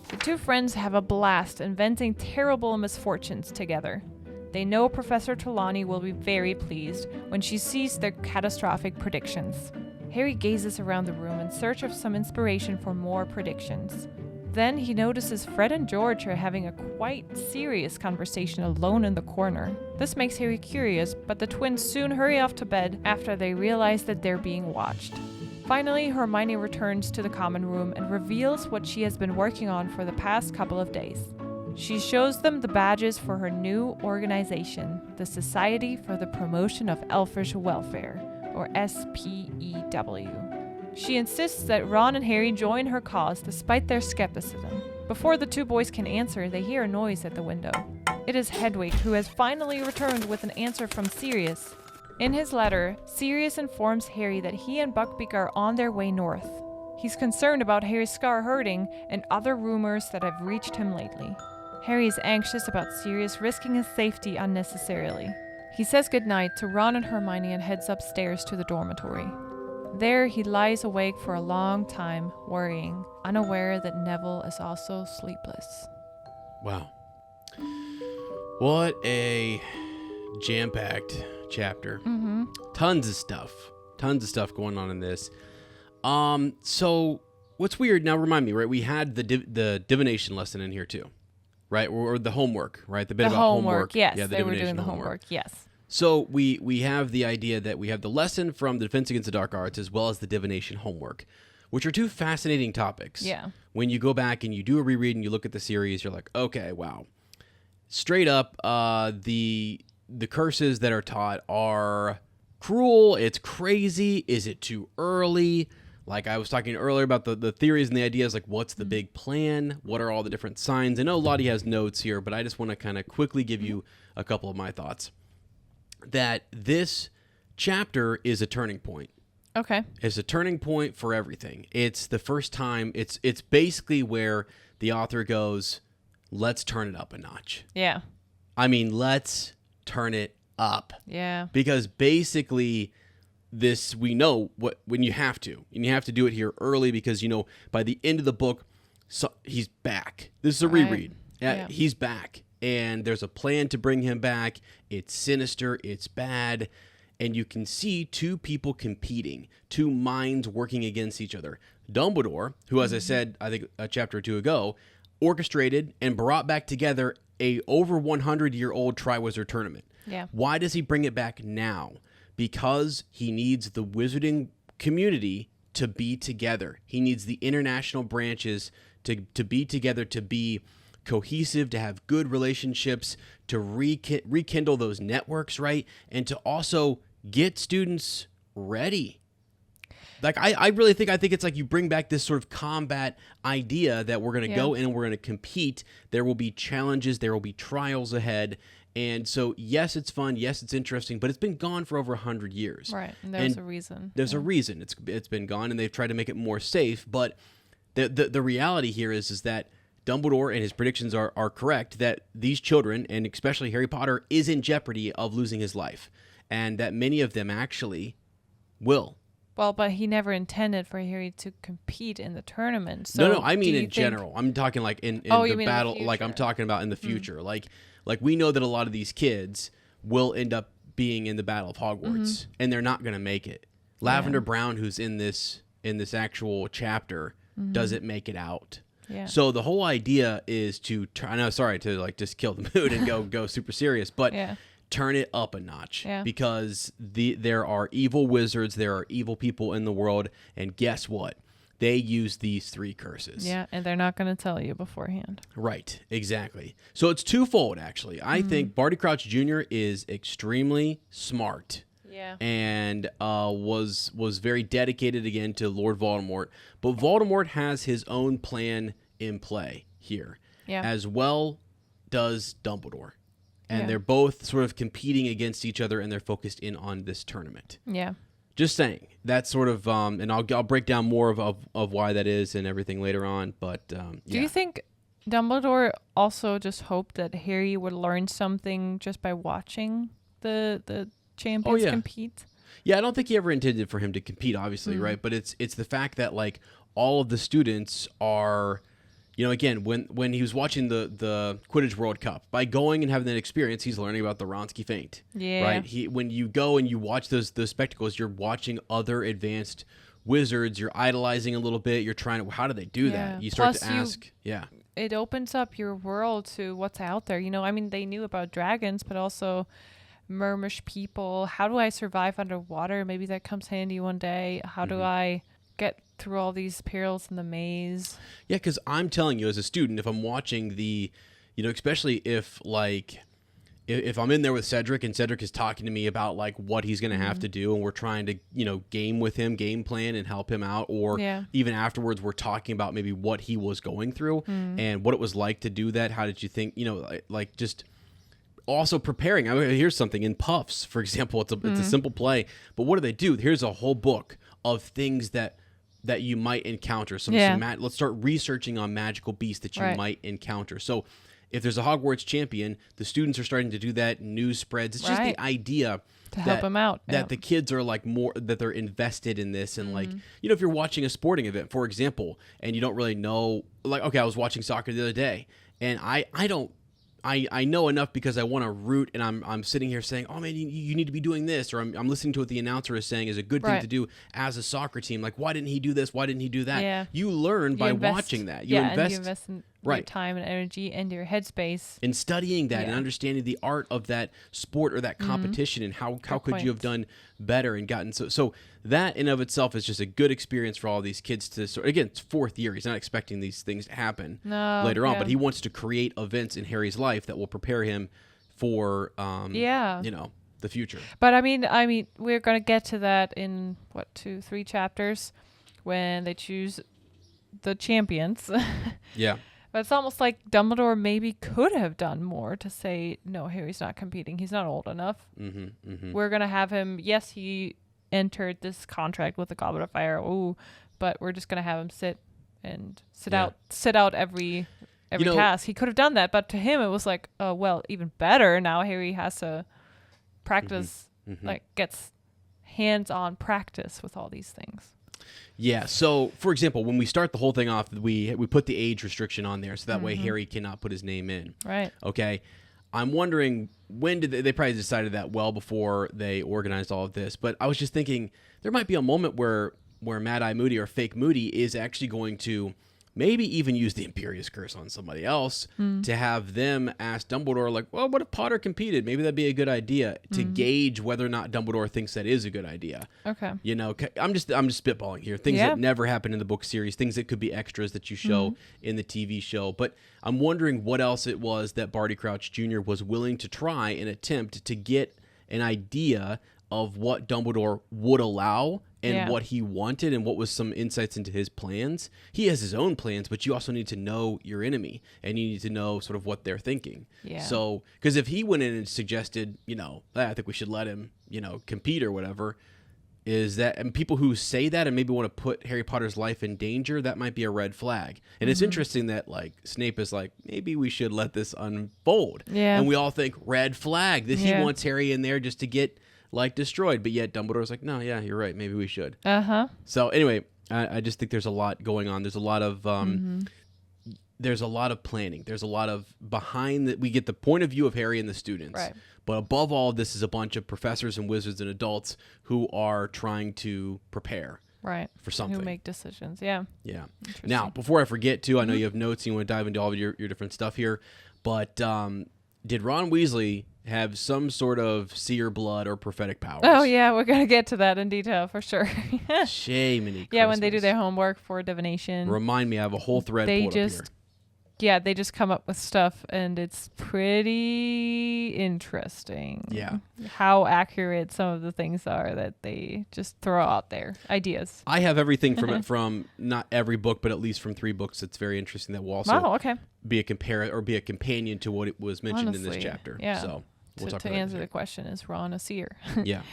The 2 friends have a blast inventing terrible misfortunes together. They know Professor Trelawney will be very pleased when she sees their catastrophic predictions. Harry gazes around the room in search of some inspiration for more predictions. Then he notices Fred and George are having a quite serious conversation alone in the corner. This makes Harry curious, but the twins soon hurry off to bed after they realize that they're being watched. Finally, Hermione returns to the common room and reveals what she has been working on for the past couple of days. She shows them the badges for her new organization, the Society for the Promotion of Elfish Welfare, or SPEW. She insists that Ron and Harry join her cause despite their skepticism. Before the 2 boys can answer, they hear a noise at the window. It is Hedwig, who has finally returned with an answer from Sirius. In his letter, Sirius informs Harry that he and Buckbeak are on their way north. He's concerned about Harry's scar hurting and other rumors that have reached him lately. Harry is anxious about Sirius risking his safety unnecessarily. He says goodnight to Ron and Hermione and heads upstairs to the dormitory. There, he lies awake for a long time, worrying, unaware that Neville is also sleepless. Wow. What a jam-packed chapter. Mm-hmm. Tons of stuff going on in this. So what's weird, now remind me, right? We had the divination lesson in here too, right? Or the homework, right? The bit about homework. Yes, Yeah, they were doing divination the homework. Yes. So we have the idea that we have the lesson from the Defense Against the Dark Arts as well as the Divination homework, which are two fascinating topics. Yeah. When you go back and you do a reread and you look at the series, you're like, okay, wow. Straight up, the curses that are taught are cruel. It's crazy. Is it too early? Like I was talking earlier about the theories and the ideas, like what's the big plan? What are all the different signs? I know Lottie has notes here, but I just want to kind of quickly give you a couple of my thoughts. That this chapter is a turning point. Okay. It's a turning point for everything. It's the first time. It's basically where the author goes, let's turn it up a notch. Yeah. I mean, let's turn it up. Yeah. Because basically this, we know when you have to. And you have to do it here early because, by the end of the book, he's back. This is a reread. Yeah. He's back. And there's a plan to bring him back. It's sinister. It's bad. And you can see two people competing, two minds working against each other. Dumbledore, who, as I said, I think a chapter or two ago, orchestrated and brought back together a over 100-year-old Triwizard tournament. Yeah. Why does he bring it back now? Because he needs the wizarding community to be together. He needs the international branches to be together, to be cohesive, to have good relationships, to rekindle those networks, right? And to also get students ready. Like, I really think it's like you bring back this sort of combat idea that we're going to go in and we're going to compete. There will be challenges. There will be trials ahead. And so, yes, it's fun. Yes, it's interesting. But it's been gone for over 100 years. Right. And there's a reason. There's a reason it's been gone. And they've tried to make it more safe. But the reality here is that Dumbledore and his predictions are correct, that these children, and especially Harry Potter, is in jeopardy of losing his life. And that many of them actually will. Well, but he never intended for Harry to compete in the tournament. So no, I mean in general. I'm talking like in the battle. Like I'm talking about in the future. Like we know that a lot of these kids will end up being in the Battle of Hogwarts, and they're not going to make it. Lavender Brown, who's in this actual chapter, doesn't make it out. Yeah. So the whole idea is to try. No, sorry to like just kill the mood and go super serious, but turn it up a notch because there are evil wizards, there are evil people in the world, and guess what? They use these 3 curses. Yeah, and they're not going to tell you beforehand. Right, exactly. So it's twofold, actually. I think Barty Crouch Jr. is extremely smart. Yeah. And was very dedicated again to Lord Voldemort. But Voldemort has his own plan in play here. Yeah. As well does Dumbledore. And they're both sort of competing against each other, and they're focused in on this tournament. Yeah. Just saying. That's sort of, and I'll break down more of why that is and everything later on. But Do you think Dumbledore also just hoped that Harry would learn something just by watching the champions compete? Yeah, I don't think he ever intended for him to compete, obviously, right? But it's the fact that like all of the students are, again, when he was watching the Quidditch World Cup, by going and having that experience, he's learning about the Ronsky feint. Yeah. Right. When you go and you watch those spectacles, you're watching other advanced wizards. You're idolizing a little bit. You're trying to. How do they do that? You start to ask. It opens up your world to what's out there. I mean, they knew about dragons, but also Mermish people. How do I survive underwater? Maybe that comes handy one day. How do I get through all these perils in the maze? Yeah, because I'm telling you, as a student, if I'm watching especially if I'm in there with Cedric and Cedric is talking to me about like what he's going to have to do, and we're trying to game with him, game plan, and help him out, or even afterwards we're talking about maybe what he was going through and what it was like to do that. How did you think? Like just also preparing. I mean, here's something in Puffs, for example. It's a simple play, but what do they do? Here's a whole book of things that you might encounter. Let's start researching on magical beasts that you might encounter. So if there's a Hogwarts champion, the students are starting to do that. News spreads. It's just the idea to help them out. That the kids are like more, that they're invested in this. And like, if you're watching a sporting event, for example, and you don't really know, like, okay, I was watching soccer the other day, and I know enough because I want to root, and I'm sitting here saying, oh man, you need to be doing this, or I'm listening to what the announcer is saying is a good thing to do as a soccer team. Like, why didn't he do this? Why didn't he do that? Yeah. You learn by watching that. You invest your time and energy and your headspace in studying that and understanding the art of that sport or that competition and how could you have done better and gotten so that in of itself is just a good experience for all these kids to sort. Again, it's 4th year. He's not expecting these things to happen later on, but he wants to create events in Harry's life that will prepare him for the future. But I mean we're going to get to that in 2-3 chapters when they choose the champions. Yeah. But it's almost like Dumbledore maybe could have done more to say, no, Harry's not competing. He's not old enough. We're going to have him. Yes, he entered this contract with the Goblet of Fire. But we're just going to have him sit out every task. He could have done that. But to him, it was like, even better. Now Harry has to practice, gets hands-on practice with all these things. Yeah. So, for example, when we start the whole thing off, we put the age restriction on there, so that way Harry cannot put his name in. Right. Okay. I'm wondering when did they probably decided that well before they organized all of this. But I was just thinking there might be a moment where Mad Eye Moody or Fake Moody is actually going to maybe even use the Imperious Curse on somebody else to have them ask Dumbledore, like, well, what if Potter competed? Maybe that'd be a good idea to gauge whether or not Dumbledore thinks that is a good idea. Okay. I'm just spitballing here. Things that never happened in the book series, things that could be extras that you show in the TV show. But I'm wondering what else it was that Barty Crouch Jr. was willing to try and attempt to get an idea of what Dumbledore would allow and what he wanted and what was some insights into his plans. He has his own plans, but you also need to know your enemy and you need to know sort of what they're thinking. Yeah. So, because if he went in and suggested, I think we should let him, compete or whatever, and people who say that and maybe want to put Harry Potter's life in danger, that might be a red flag. And it's interesting that Snape is like, maybe we should let this unfold. Yeah. And we all think red flag that he wants Harry in there just to get destroyed, but yet Dumbledore's like, no, yeah, you're right, maybe we should. So anyway, I just think there's a lot going on. There's a lot of there's a lot of planning. There's a lot of behind that. We get the point of view of Harry and the students, right? But above all, this is a bunch of professors and wizards and adults who are trying to prepare for something, who make decisions. Yeah. Now, before I forget to, I know you have notes and you want to dive into all of your different stuff here, but did Ron Weasley have some sort of seer blood or prophetic powers? Oh, yeah, we're going to get to that in detail for sure. Shame. Yeah, when they do their homework for divination. Remind me, I have a whole thread pulled up here. Yeah, they just come up with stuff, and it's pretty interesting. Yeah. How accurate some of the things are that they just throw out there. Ideas. I have everything from not every book, but at least from 3 books. It's very interesting that will also be a companion to what it was mentioned in this chapter. Yeah. So we'll talk to about answer the question, is Ron a seer? Yeah.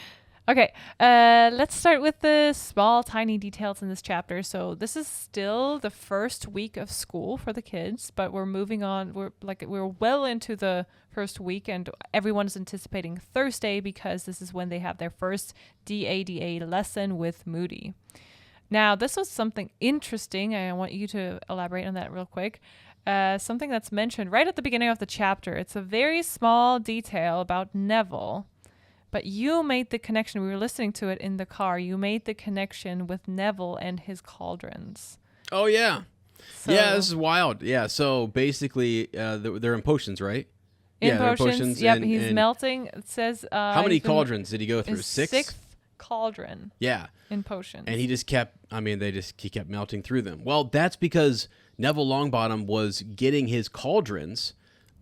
Okay, let's start with the small, tiny details in this chapter. So this is still the first week of school for the kids, but we're moving on. We're well into the first week, and everyone's anticipating Thursday because this is when they have their first DADA lesson with Moody. Now, this was something interesting. I want you to elaborate on that real quick. Something that's mentioned right at the beginning of the chapter. It's a very small detail about Neville. But you made the connection. We were listening to it in the car. You made the connection with Neville and his cauldrons. Oh, yeah. Yeah, this is wild. Yeah, so basically, they're in potions, right? In potions. Yep, he's melting. It says... how many cauldrons did he go through? 6? 6th cauldron. Yeah. In potions. And he kept melting through them. Well, that's because Neville Longbottom was getting his cauldrons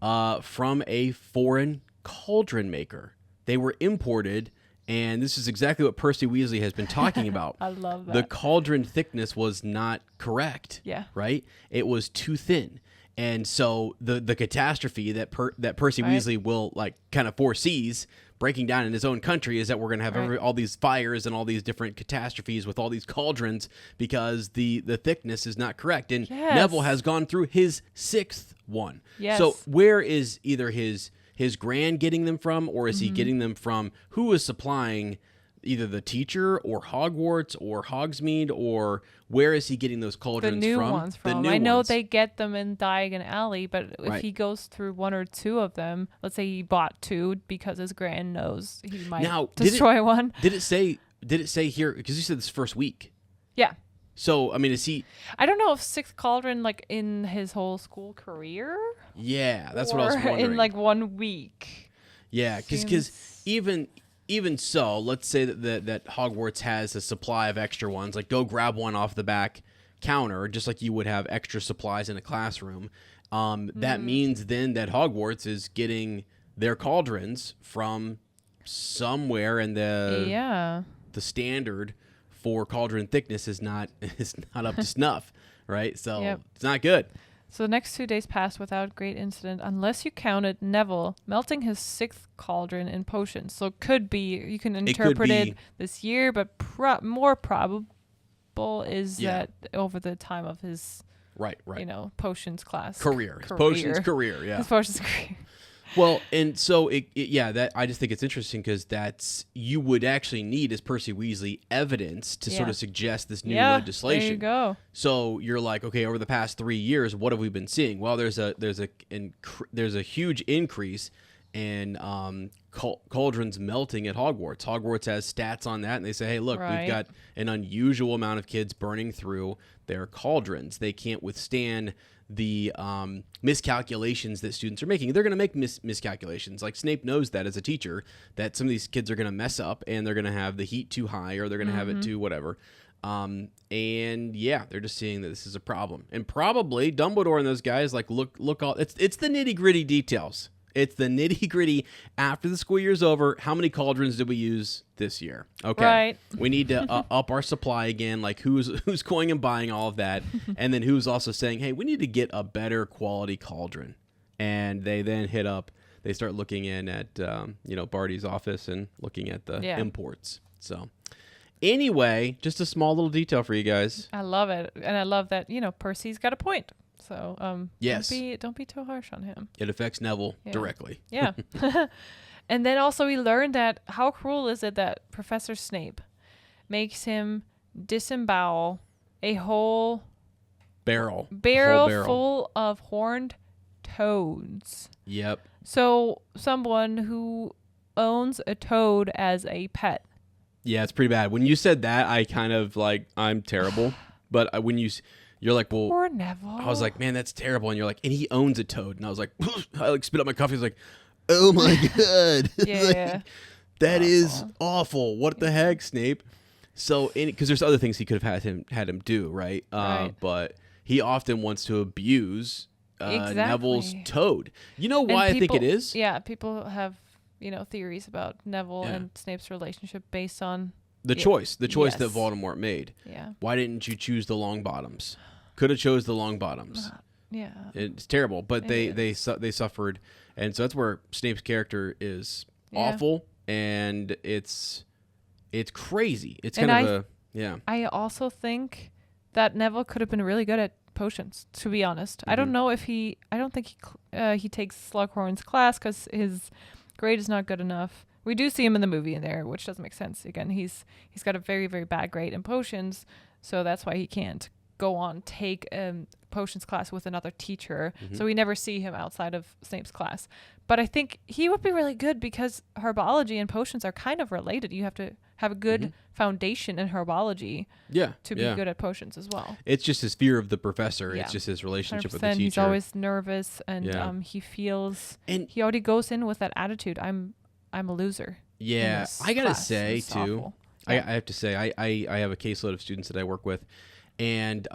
from a foreign cauldron maker. They were imported, and this is exactly what Percy Weasley has been talking about. I love that. The cauldron thickness was not correct. Yeah. Right? It was too thin. And so the catastrophe that Percy Weasley will kind of foresees breaking down in his own country is that we're going to have all these fires and all these different catastrophes with all these cauldrons because the thickness is not correct. And Neville has gone through his 6th one. Yes. So where is either his grand getting them from, or is he getting them from who is supplying either the teacher or Hogwarts or Hogsmeade, or where is he getting those cauldrons from? The new ones from. I know they get them in Diagon Alley, but if he goes through 1 or 2 of them, let's say he bought 2 because his grand knows he might destroy one. Did it say here, because you said this first week? Yeah. So, I mean, is he... I don't know if sixth cauldron, like, in his whole school career? Yeah, that's what I was wondering. In, like, 1 week. Yeah, because even so, let's say that Hogwarts has a supply of extra ones. Like, go grab one off the back counter, just like you would have extra supplies in a classroom. That means then that Hogwarts is getting their cauldrons from somewhere, and the standard for cauldron thickness is not up to snuff, right? So It's not good. So the next 2 days passed without great incident, unless you counted Neville melting his sixth cauldron in potions. So it could be, you can interpret it this year, but more probable is that over the time of his potions class career. His potions career, yeah. His potions career. Well, and so that I just think it's interesting because that's you would actually need as Percy Weasley evidence to sort of suggest this new legislation. There you go. So you're like, okay, over the past 3 years, what have we been seeing? Well, there's a huge increase in cauldrons melting at Hogwarts. Hogwarts has stats on that, and they say, hey, look, we've got an unusual amount of kids burning through their cauldrons. They can't withstand the miscalculations that students are making. They're going to make miscalculations. Like Snape knows that as a teacher, that some of these kids are going to mess up and they're going to have the heat too high or they're going to have it too whatever. And they're just seeing that this is a problem. And probably Dumbledore and those guys like look all it's the nitty-gritty details. It's the nitty-gritty after the school year's over. How many cauldrons did we use this year? Okay. Right. We need to up our supply again. Like who's going and buying all of that? And then who's also saying, hey, we need to get a better quality cauldron. And they then they start looking in at, Barty's office and looking at the imports. So anyway, just a small little detail for you guys. I love it. And I love that, Percy's got a point. So yes. don't be too harsh on him. It affects Neville directly. Yeah. And then also we learned that how cruel is it that Professor Snape makes him disembowel a whole barrel full of horned toads. Yep. So someone who owns a toad as a pet. Yeah, it's pretty bad. When you said that, I kind of like, I'm terrible. But when you're like, well, poor Neville. I was like, man, that's terrible. And you're like, and he owns a toad. And I was like, I like spit out my coffee. I was like, oh my God. Yeah. Like, that is awful. What the heck, Snape? So, because there's other things he could have had him do, right? But he often wants to abuse Neville's toad. You know why I think it is? Yeah, people have, theories about Neville and Snape's relationship based on the choice that Voldemort made. Yeah. Why didn't you choose the Longbottoms? Could have chose the Longbottoms. Yeah. It's terrible, but they suffered, and so that's where Snape's character is awful, and it's crazy. It's I also think that Neville could have been really good at potions, to be honest. Mm-hmm. I don't know if I don't think he takes Slughorn's class because his grade is not good enough. We do see him in the movie in there, which doesn't make sense. Again, he's got a very, very bad grade in potions, so that's why he can't go on take potions class with another teacher. Mm-hmm. So we never see him outside of Snape's class. But I think he would be really good because herbology and potions are kind of related. You have to have a good foundation in herbology to be good at potions as well. It's just his fear of the professor. It's just his relationship with the teacher. He's always nervous, and he feels... And he already goes in with that attitude, I'm a loser. Yeah, I gotta say too. I have to say I have a caseload of students that I work with, and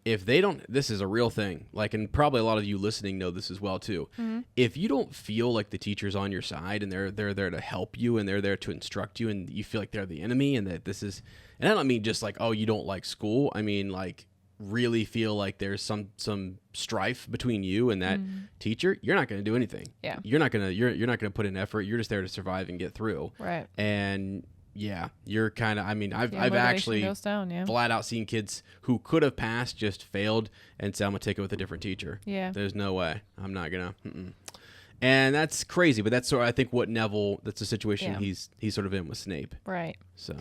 if they don't, this is a real thing. Like, and probably a lot of you listening know this as well too. Mm-hmm. If you don't feel like the teacher's on your side and they're there to help you and they're there to instruct you, and you feel like they're the enemy and that this is, and I don't mean just like, oh, you don't like school. I mean like really feel like there's some strife between you and that teacher, you're not going to do anything. Yeah. You're not going to put in effort. You're just there to survive and get through. Right. And yeah, you're kind of, I mean, I've actually flat out seen kids who could have passed just failed and said, I'm going to take it with a different teacher. Yeah. There's no way. I'm not going to. And that's crazy, but that's sort of, I think what Neville, that's the situation he's sort of in with Snape. Right. So.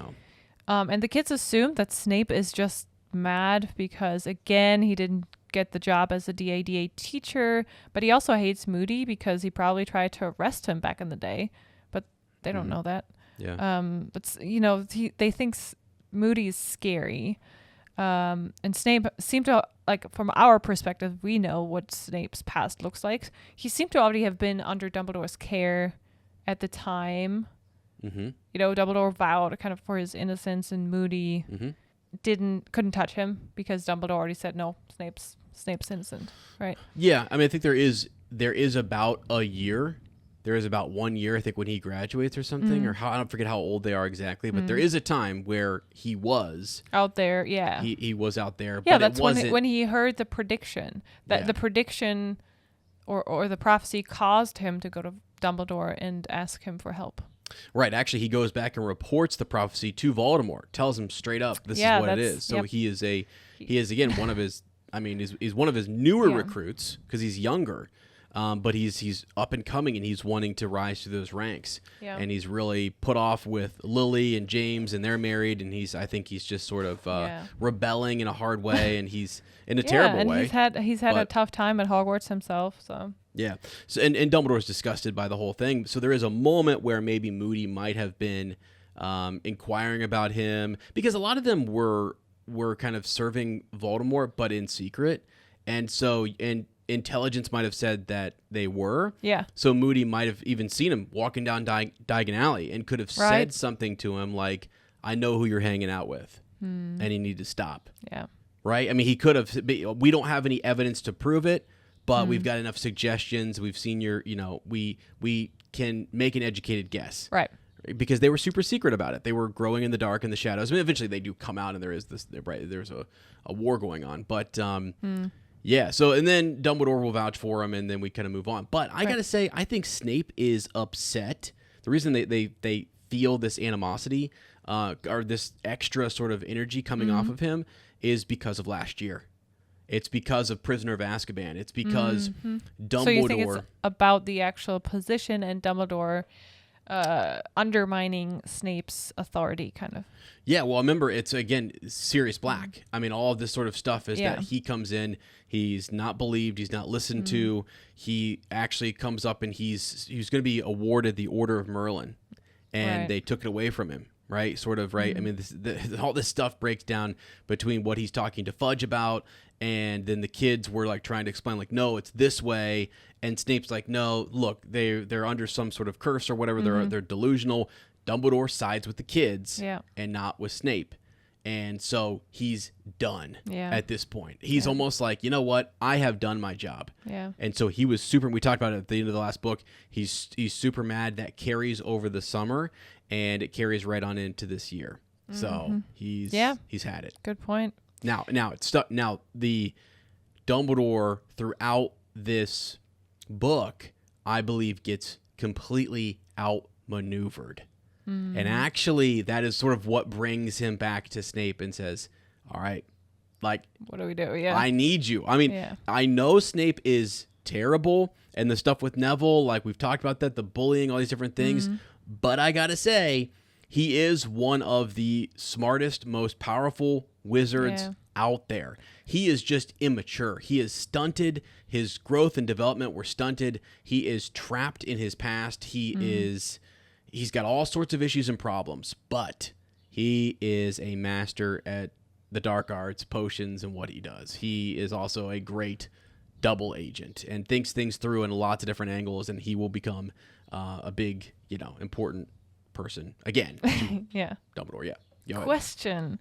And the kids assume that Snape is just mad because, again, he didn't get the job as a DADA teacher, but he also hates Moody because he probably tried to arrest him back in the day, but they don't know that. Yeah. But they think Moody's scary. And Snape seemed to, like, from our perspective, we know what Snape's past looks like. He seemed to already have been under Dumbledore's care at the time. Mm-hmm. You know, Dumbledore vowed kind of for his innocence, and Moody couldn't touch him because Dumbledore already said no, Snape's innocent, right? Yeah, I mean, I think there is about a year. There is about 1 year, I think, when he graduates or something, or I don't forget how old they are exactly, but there is a time where he was out there. Yeah, he was out there. Yeah, but that's when he heard the prediction that the prediction or the prophecy caused him to go to Dumbledore and ask him for help. Right. Actually, he goes back and reports the prophecy to Voldemort. Tells him straight up, this is what it is. So he is again one of his. I mean, he's one of his newer recruits because he's younger, but he's up and coming and he's wanting to rise to those ranks. Yeah. And he's really put off with Lily and James, and they're married, and I think he's just sort of rebelling in a hard way, and he's in a terrible way. He's had a tough time at Hogwarts himself. So. Yeah. So and Dumbledore's disgusted by the whole thing. So there is a moment where maybe Moody might have been inquiring about him, because a lot of them were kind of serving Voldemort, but in secret. And so intelligence might have said that they were. Yeah. So Moody might have even seen him walking down Diagon Alley and could have said something to him like, I know who you're hanging out with, and you need to stop. Yeah. Right? I mean, he could have. We don't have any evidence to prove it, but we've got enough suggestions. We've seen we can make an educated guess. Right. Because they were super secret about it. They were growing in the dark and the shadows. I mean, eventually they do come out, and there's a war going on. But yeah. So, and then Dumbledore will vouch for him, and then we kind of move on. But I got to say, I think Snape is upset. The reason they feel this animosity or this extra sort of energy coming off of him is because of last year. It's because of Prisoner of Azkaban. It's because Dumbledore... So you think it's about the actual position and Dumbledore undermining Snape's authority, kind of? Yeah, well, remember, it's, again, Sirius Black. I mean, all of this sort of stuff is that he comes in, he's not believed, he's not listened to. He actually comes up and he's going to be awarded the Order of Merlin, and they took it away from him. Right, sort of, right? I mean, all this stuff breaks down between what he's talking to Fudge about, and then the kids were like trying to explain, like, no, it's this way, and Snape's like, no, look, they're under some sort of curse or whatever. They're delusional. Dumbledore sides with the kids, and not with Snape, and so he's done at this point. He's almost like, you know what? I have done my job. Yeah. And so he was super. We talked about it at the end of the last book. He's super mad that carries over the summer. And it carries right on into this year. So he's had it. Good point. Now it's stuck. Now the Dumbledore throughout this book, I believe, gets completely outmaneuvered. And actually, that is sort of what brings him back to Snape and says, all right, like, what do we do? Yeah, I need you. I mean, I know Snape is terrible, and the stuff with Neville, like we've talked about that, the bullying, all these different things. But I gotta say, he is one of the smartest, most powerful wizards out there. He is just immature. He is stunted. His growth and development were stunted. He is trapped in his past. He's got all sorts of issues and problems, but he is a master at the dark arts, potions, and what he does. He is also a great double agent and thinks things through in lots of different angles, and he will become a big, important person again. Dumbledore. Yeah. Question: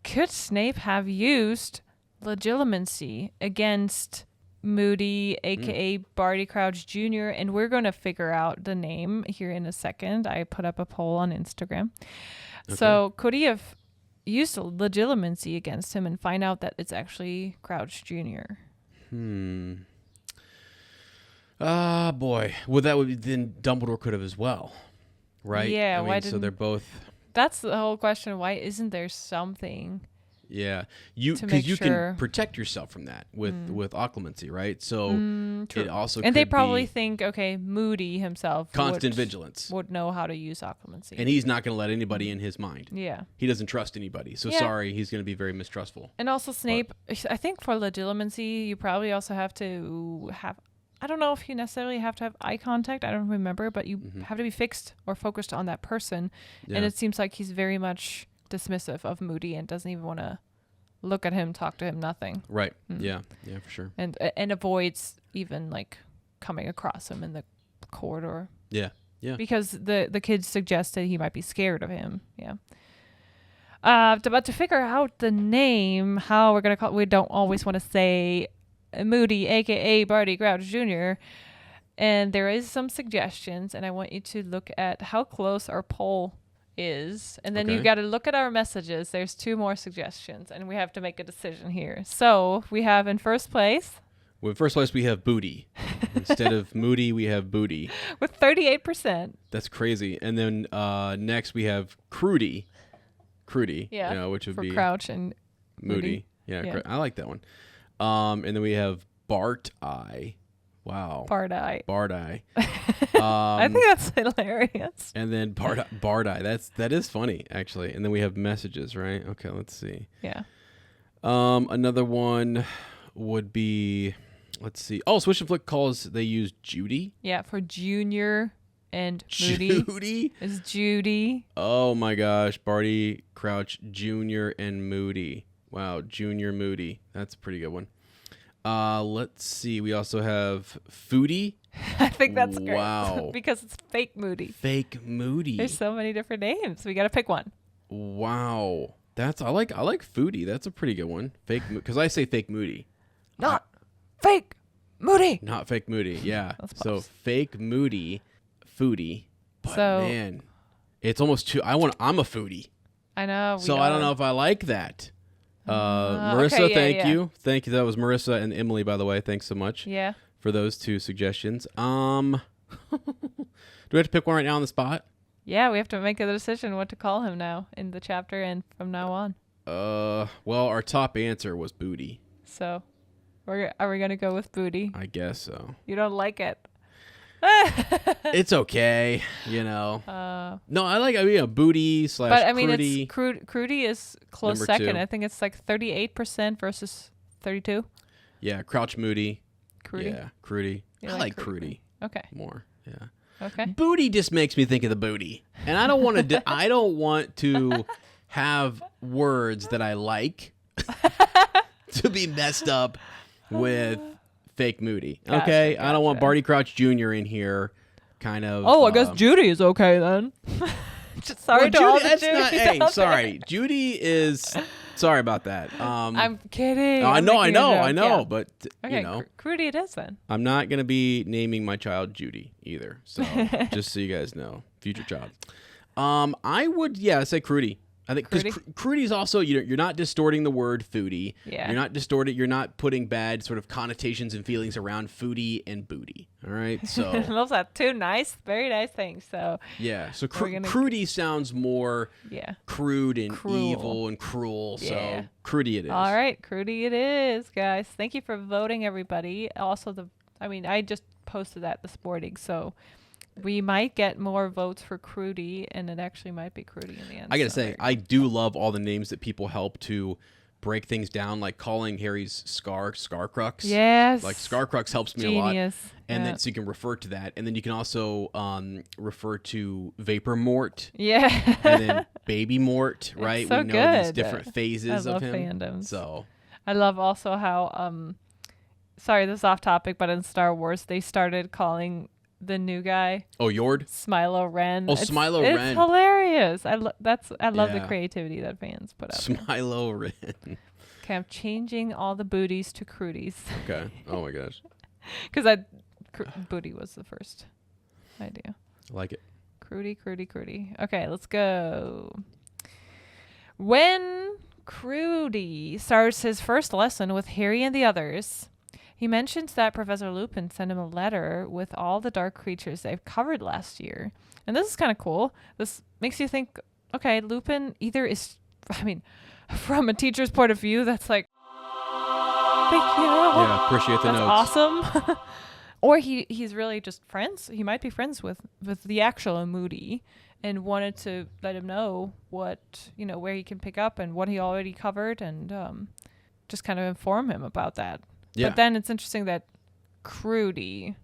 could Snape have used legitimacy against Moody, aka Barty Crouch Jr.? And we're going to figure out the name here in a second. I put up a poll on Instagram. Okay. So could he have used legitimacy against him and find out that it's actually Crouch Jr.? Ah, boy. Well, then Dumbledore could have as well, right? Yeah. So they're both. That's the whole question. Why isn't there something? Yeah, because you can protect yourself from that with occlumency, right? So it also and they probably think, okay, Moody himself constant vigilance would know how to use occlumency, and he's not going to let anybody in his mind. Yeah, he doesn't trust anybody. So sorry, he's going to be very mistrustful. And also Snape, I think for legitimacy, you probably also have to have. I don't know if you necessarily have to have eye contact. I don't remember, but you have to be fixed or focused on that person. Yeah. And it seems like he's very much dismissive of Moody and doesn't even want to look at him, talk to him, nothing. Right. Yeah, for sure. And avoids even like coming across him in the corridor. Yeah. Because the kids suggested he might be scared of him. Yeah. But to figure out the name, how we're gonna call, we don't always want to say Moody, aka Barty Crouch Jr. And there is some suggestions, and I want you to look at how close our poll is, and then you got to look at our messages. There's 2 more suggestions, and we have to make a decision here. So we have in first place. Well, in first place we have Booty. Instead of Moody, we have Booty with 38%. That's crazy. And then next we have Crudy. Yeah, which would be Crouch and Moody. Yeah. I like that one. And then we have Bart Eye. Wow. Bart Eye. I think that's hilarious. And then Bart Eye. That is funny, actually. And then we have messages, right? Okay, let's see. Yeah. Another one would be, let's see. Oh, Swish and Flick calls, they use Judy. Yeah, for Junior and Moody. Judy? Is Judy. Oh my gosh. Barty Crouch Jr. and Moody. Wow, Junior Moody. That's a pretty good one. Let's see. We also have Foodie. I think that's great. Wow. Because it's fake Moody. Fake Moody. There's so many different names. We got to pick one. Wow. I like Foodie. That's a pretty good one. Fake, because I say fake Moody. Not fake Moody. Not fake Moody. Yeah. So fake Moody, Foodie. But man, it's almost too. I'm a foodie. I know. So I don't know if I like that. Marissa, okay, thank you. Thank you. That was Marissa and Emily, by the way. Thanks so much. Yeah. For those 2 suggestions. Do we have to pick one right now on the spot? Yeah, we have to make a decision what to call him now in the chapter and from now on. Well, our top answer was Booty. So, are we gonna go with Booty? I guess so. You don't like it? It's okay, No, I like Booty / But I mean, Crudy. it's Crudy is close Number second. 2. I think it's like 38% versus 32. Yeah, Crouch Moody. Crudy. Yeah, Crudy. I like Crudy. Okay. More. Yeah. Okay. Booty just makes me think of the booty, and I don't want to. I don't want to have words that I like to be messed up with fake Moody. Okay, gotcha. I don't want Barty Crouch Jr. in here. Kind of. Oh, I guess Judy is okay then. Sorry to all the Judys. Sorry, Judy is. Sorry about that. I'm kidding. I know, yeah. But okay, Crudy it is then. I'm not gonna be naming my child Judy either. So just so you guys know, future child. I would say Crudy. I think because Crudy is also you're not distorting the word foodie. Yeah. You're not putting bad sort of connotations and feelings around foodie and booty. All right. So those are 2 very nice things. So yeah. So Crudy sounds more crude and evil and cruel. Yeah. So Crudy it is. All right, Crudy it is, guys. Thank you for voting, everybody. Also, I just posted that this morning, so. We might get more votes for Crudy, and it actually might be Crudy in the end. I gotta say, I do love all the names that people help to break things down, like calling Harry's Scarcrux. Yes. Like Scarcrux helps me a lot. And then so you can refer to that. And then you can also refer to Vapor Mort. Yeah. And then Baby Mort, right? So we know good. these different phases of him. Fandoms. So I love also how sorry, this is off topic, but in Star Wars they started calling the new guy. Oh, Yord? Smilo Ren. Oh, Smilo Ren. It's hilarious. I love the creativity that fans put out. Smilo Ren. Okay, I'm changing all the booties to Crudies. Okay. Oh my gosh. Because booty was the first idea. I like it. Crudy. Okay, let's go. When Crudy starts his first lesson with Harry and the others, he mentions that Professor Lupin sent him a letter with all the dark creatures they've covered last year. And this is kind of cool. This makes you think, okay, Lupin either is, from a teacher's point of view, that's like, thank you. Yeah, appreciate the notes. That's awesome. Or he's really just friends. He might be friends with the actual Moody and wanted to let him know what, where he can pick up and what he already covered and just kind of inform him about that. Yeah. But then it's interesting that Crudy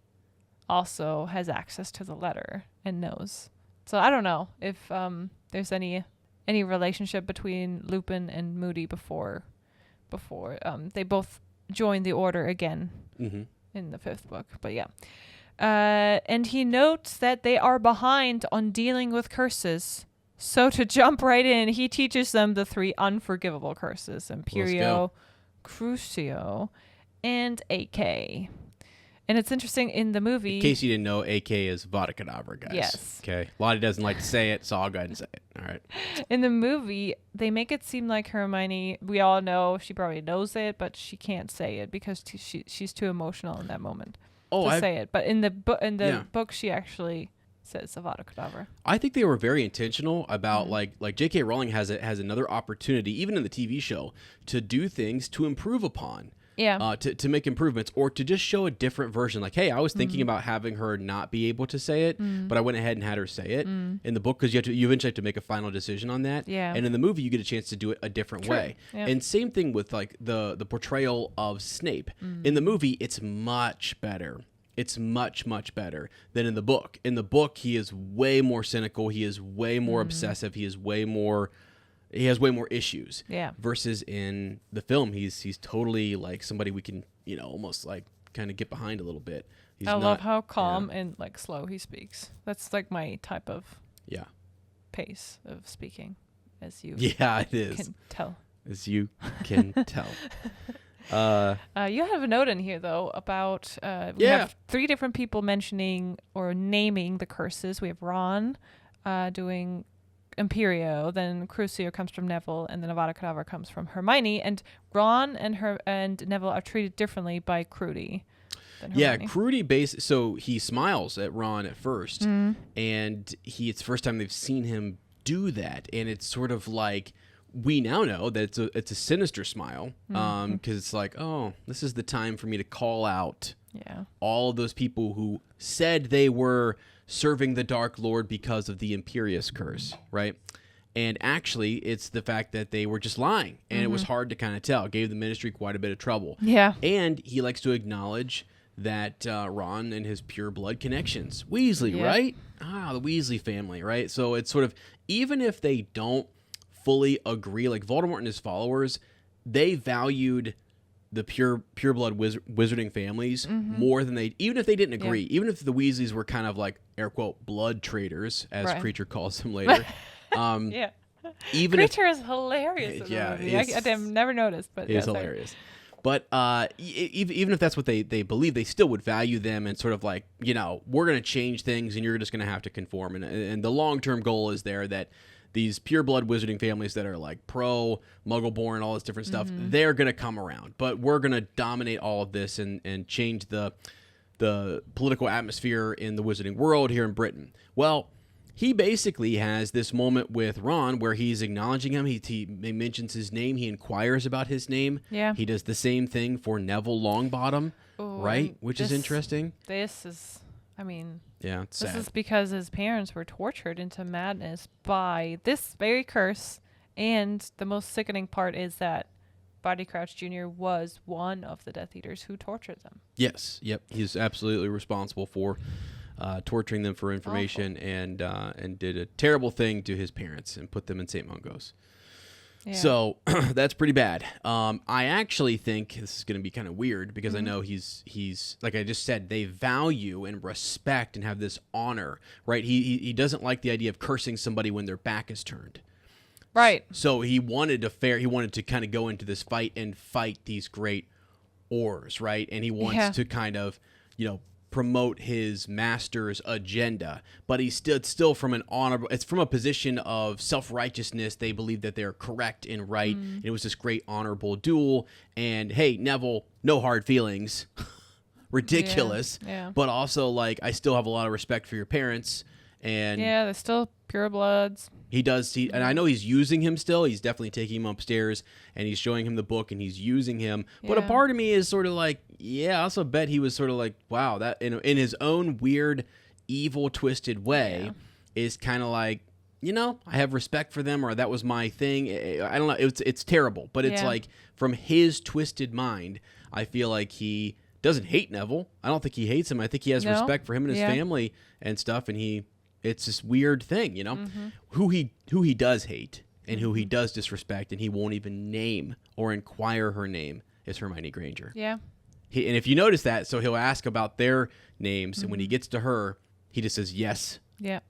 also has access to the letter and knows. So I don't know if there's any relationship between Lupin and Moody before before. They both join the Order again Mm-hmm. in the 5th book. But yeah. And he notes that they are behind on dealing with curses. So to jump right in, he teaches them the 3 unforgivable curses: Imperio, Crucio, and AK. And it's interesting in the movie. In case you didn't know, AK is Vada Kedavra, guys. Yes. Okay. Lottie doesn't like to say it, so I'll go ahead and say it. All right. In the movie, they make it seem like Hermione, we all know, she probably knows it, but she can't say it because she's too emotional in that moment to say it. But in the book, she actually says Avada Kedavra. I think they were very intentional about like J.K. Rowling has another opportunity, even in the TV show, to do things to improve upon. Yeah. To make improvements or to just show a different version. Like, hey, I was thinking about having her not be able to say it, but I went ahead and had her say it in the book because you eventually have to make a final decision on that. Yeah. And in the movie, you get a chance to do it a different way. Yeah. And same thing with like the portrayal of Snape. In the movie, it's much better. It's much, much better than in the book. In the book, he is way more cynical. He is way more obsessive. He has way more issues. Yeah. Versus in the film, he's totally like somebody we can, almost like kind of get behind a little bit. I love how calm and like slow he speaks. That's like my type of pace of speaking, as you it is. can tell. As you can tell. You have a note in here though about we have 3 different people mentioning or naming the curses. We have Ron doing Imperio, then Crucio comes from Neville, and then Avada Kedavra comes from Hermione. And Ron and Neville are treated differently by Crudy than Hermione. Yeah, Crudy so he smiles at Ron at first, and it's the first time they've seen him do that, and it's sort of like we now know that it's a sinister smile, because it's like, oh, this is the time for me to call out all of those people who said they were serving the Dark Lord because of the Imperious curse, right? And actually, it's the fact that they were just lying, and it was hard to kind of tell. It gave the Ministry quite a bit of trouble. Yeah. And he likes to acknowledge that Ron and his pure blood connections. Weasley, right? The Weasley family, right? So it's sort of, even if they don't fully agree, like Voldemort and his followers, they valued the pure blood wizarding families more than even if they didn't agree, even if the Weasleys were kind of like air quote blood traitors, as Creature calls them later. Even Creature is hilarious. I've never noticed, but it's hilarious. But even if that's what they believe, they still would value them and sort of like, we're going to change things and you're just going to have to conform. And the long-term goal is there that these pure blood wizarding families that are like pro Muggle-born, all this different stuff, they're going to come around. But we're going to dominate all of this and change the political atmosphere in the wizarding world here in Britain. Well, he basically has this moment with Ron where he's acknowledging him. He mentions his name. He inquires about his name. Yeah. He does the same thing for Neville Longbottom, right? Which is interesting. This is, it's sad. This is because his parents were tortured into madness by this very curse. And the most sickening part is that Barty Crouch Jr. was one of the Death Eaters who tortured them. Yes. Yep. He's absolutely responsible for torturing them for information and did a terrible thing to his parents and put them in St. Mungo's. Yeah. So that's pretty bad. I actually think this is going to be kind of weird because I know he's like I just said, they value and respect and have this honor, right? He doesn't like the idea of cursing somebody when their back is turned. Right. So he wanted to kind of go into this fight and fight these great Aurors, right? And he wants to kind of, promote his master's agenda, but he's still from it's from a position of self-righteousness. They believe that they're correct and right. And it was this great honorable duel. And hey, Neville, no hard feelings. Ridiculous. Yeah. But also like, I still have a lot of respect for your parents. And they're still pure bloods. He does. And I know he's using him still. He's definitely taking him upstairs and he's showing him the book and he's using him. But a part of me is sort of like, I also bet he was sort of like, wow, that in his own weird, evil, twisted way is kind of like, I have respect for them, or that was my thing. I don't know. It's terrible, but it's like from his twisted mind, I feel like he doesn't hate Neville. I don't think he hates him. I think he has respect for him and his family and stuff. And it's this weird thing, Who he does hate and who he does disrespect, and he won't even name or inquire her name, is Hermione Granger. Yeah. And if you notice that, so he'll ask about their names, and when he gets to her, he just says, yes. Yeah.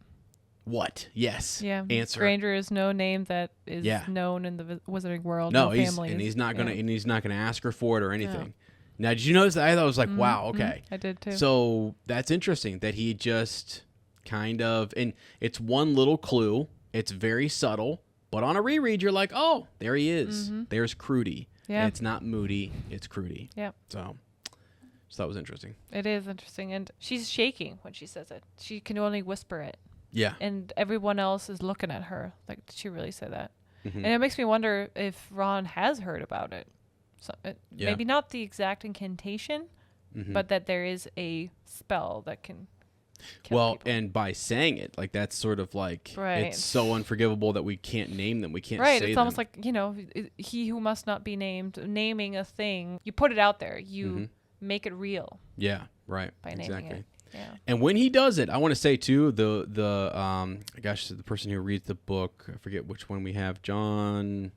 What? Yes. Yeah. Answer. Granger is no name that is known in the wizarding world. No, families. he's not gonna ask her for it or anything. Now, did you notice that? I thought it was like, wow, okay. I did too. So that's interesting that he just kind of, and it's one little clue. It's very subtle, but on a reread, you're like, oh, there he is. There's Crudy. Yeah. And it's not Moody, it's Crudy. Yeah. So that was interesting. It is interesting, and she's shaking when she says it. She can only whisper it. Yeah. And everyone else is looking at her. Like, did she really say that? Mm-hmm. And it makes me wonder if Ron has heard about it. So maybe not the exact incantation, but that there is a spell that can kill people. And by saying it, like, that's sort of like, it's so unforgivable that we can't name them. We can't say them. It's almost like, he who must not be named, naming a thing. You put it out there. You make it real. Yeah, right. By naming it. Yeah. And when he does it, I want to say too, the person who reads the book, I forget which one we have, Jim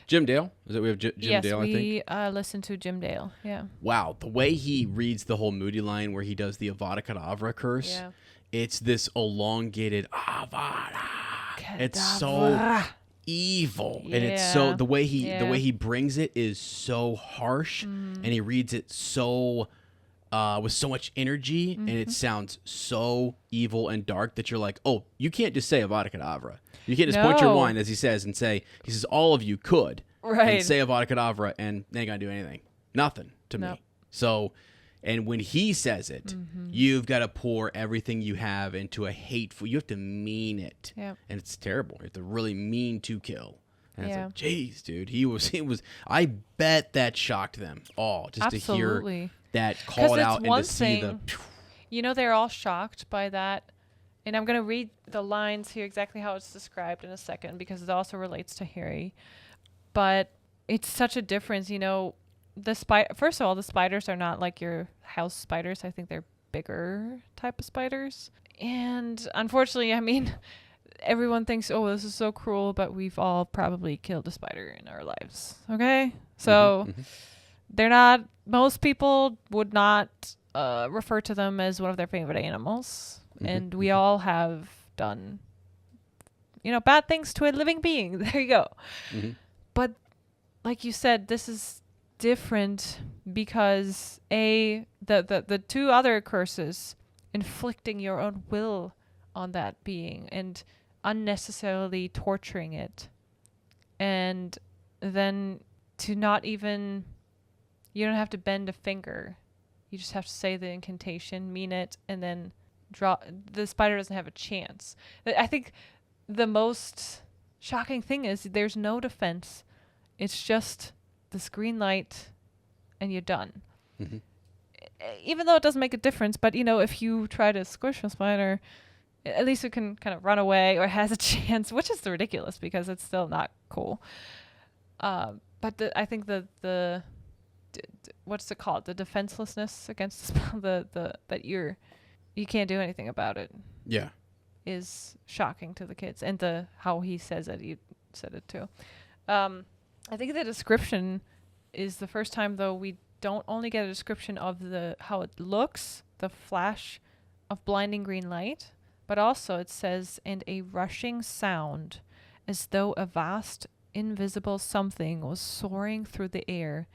Dale. Is it we have Jim Dale? Yes, we listen to Jim Dale. Yeah. Wow, the way he reads the whole Moody line where he does the Avada Kedavra curse, it's this elongated Avada. Kedavra. It's so evil, and it's so the way he brings it is so harsh, and he reads it so. With so much energy, and it sounds so evil and dark that you're like, oh, you can't just say Avada Kedavra. You can't just point your wand, as he says, all of you could, and say Avada Kedavra, and they ain't gonna do anything. Nothing to me. So, and when he says it, you've got to pour everything you have into a hateful, you have to mean it. Yep. And it's terrible. You have to really mean to kill. And it's like, geez, dude, he was, I bet that shocked them all, just to hear that call it out and to see the. They're all shocked by that. And I'm going to read the lines here exactly how it's described in a second because it also relates to Harry. But it's such a difference, First of all, the spiders are not like your house spiders. I think they're bigger type of spiders. And unfortunately, everyone thinks, oh, this is so cruel, but we've all probably killed a spider in our lives. Okay? So they're not, most people would not refer to them as one of their favorite animals. And we all have done, bad things to a living being. There you go. But like you said, this is different because the two other curses, inflicting your own will on that being and unnecessarily torturing it, and then to not even, you don't have to bend a finger, you just have to say the incantation, mean it, and then the spider doesn't have a chance. I think the most shocking thing is there's no defense. It's just this green light and you're done. Even though it doesn't make a difference, but if you try to squish a spider, at least it can kind of run away or has a chance, which is ridiculous because it's still not cool. But I think the what's it called? The defenselessness against the spell, that you can't do anything about it. Yeah. Is shocking to the kids, and how he says it. You said it too. I think the description is the first time though we don't only get a description of how it looks, the flash of blinding green light, but also it says, and a rushing sound, as though a vast invisible something was soaring through the air.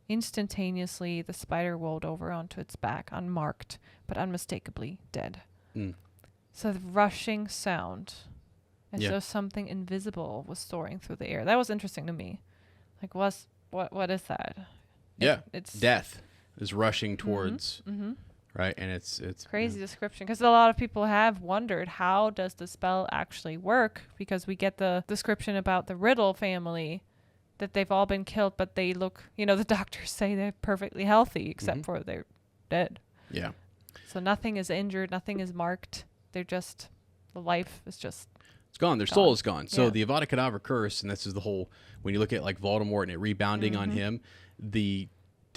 Instantaneously, the spider rolled over onto its back, unmarked, but unmistakably dead. So the rushing sound, as though something invisible was soaring through the air. That was interesting to me. Like, what is that? Yeah, it's death is rushing towards, right? And it's crazy description, because a lot of people have wondered, how does the spell actually work? Because we get the description about the Riddle family, that they've all been killed, but they look, the doctors say they're perfectly healthy, except for they're dead. Yeah. So nothing is injured, nothing is marked. They're just, the life is just... It's gone. Their soul is gone. So the Avada Kedavra curse, and this is the whole, when you look at like Voldemort and it rebounding on him, the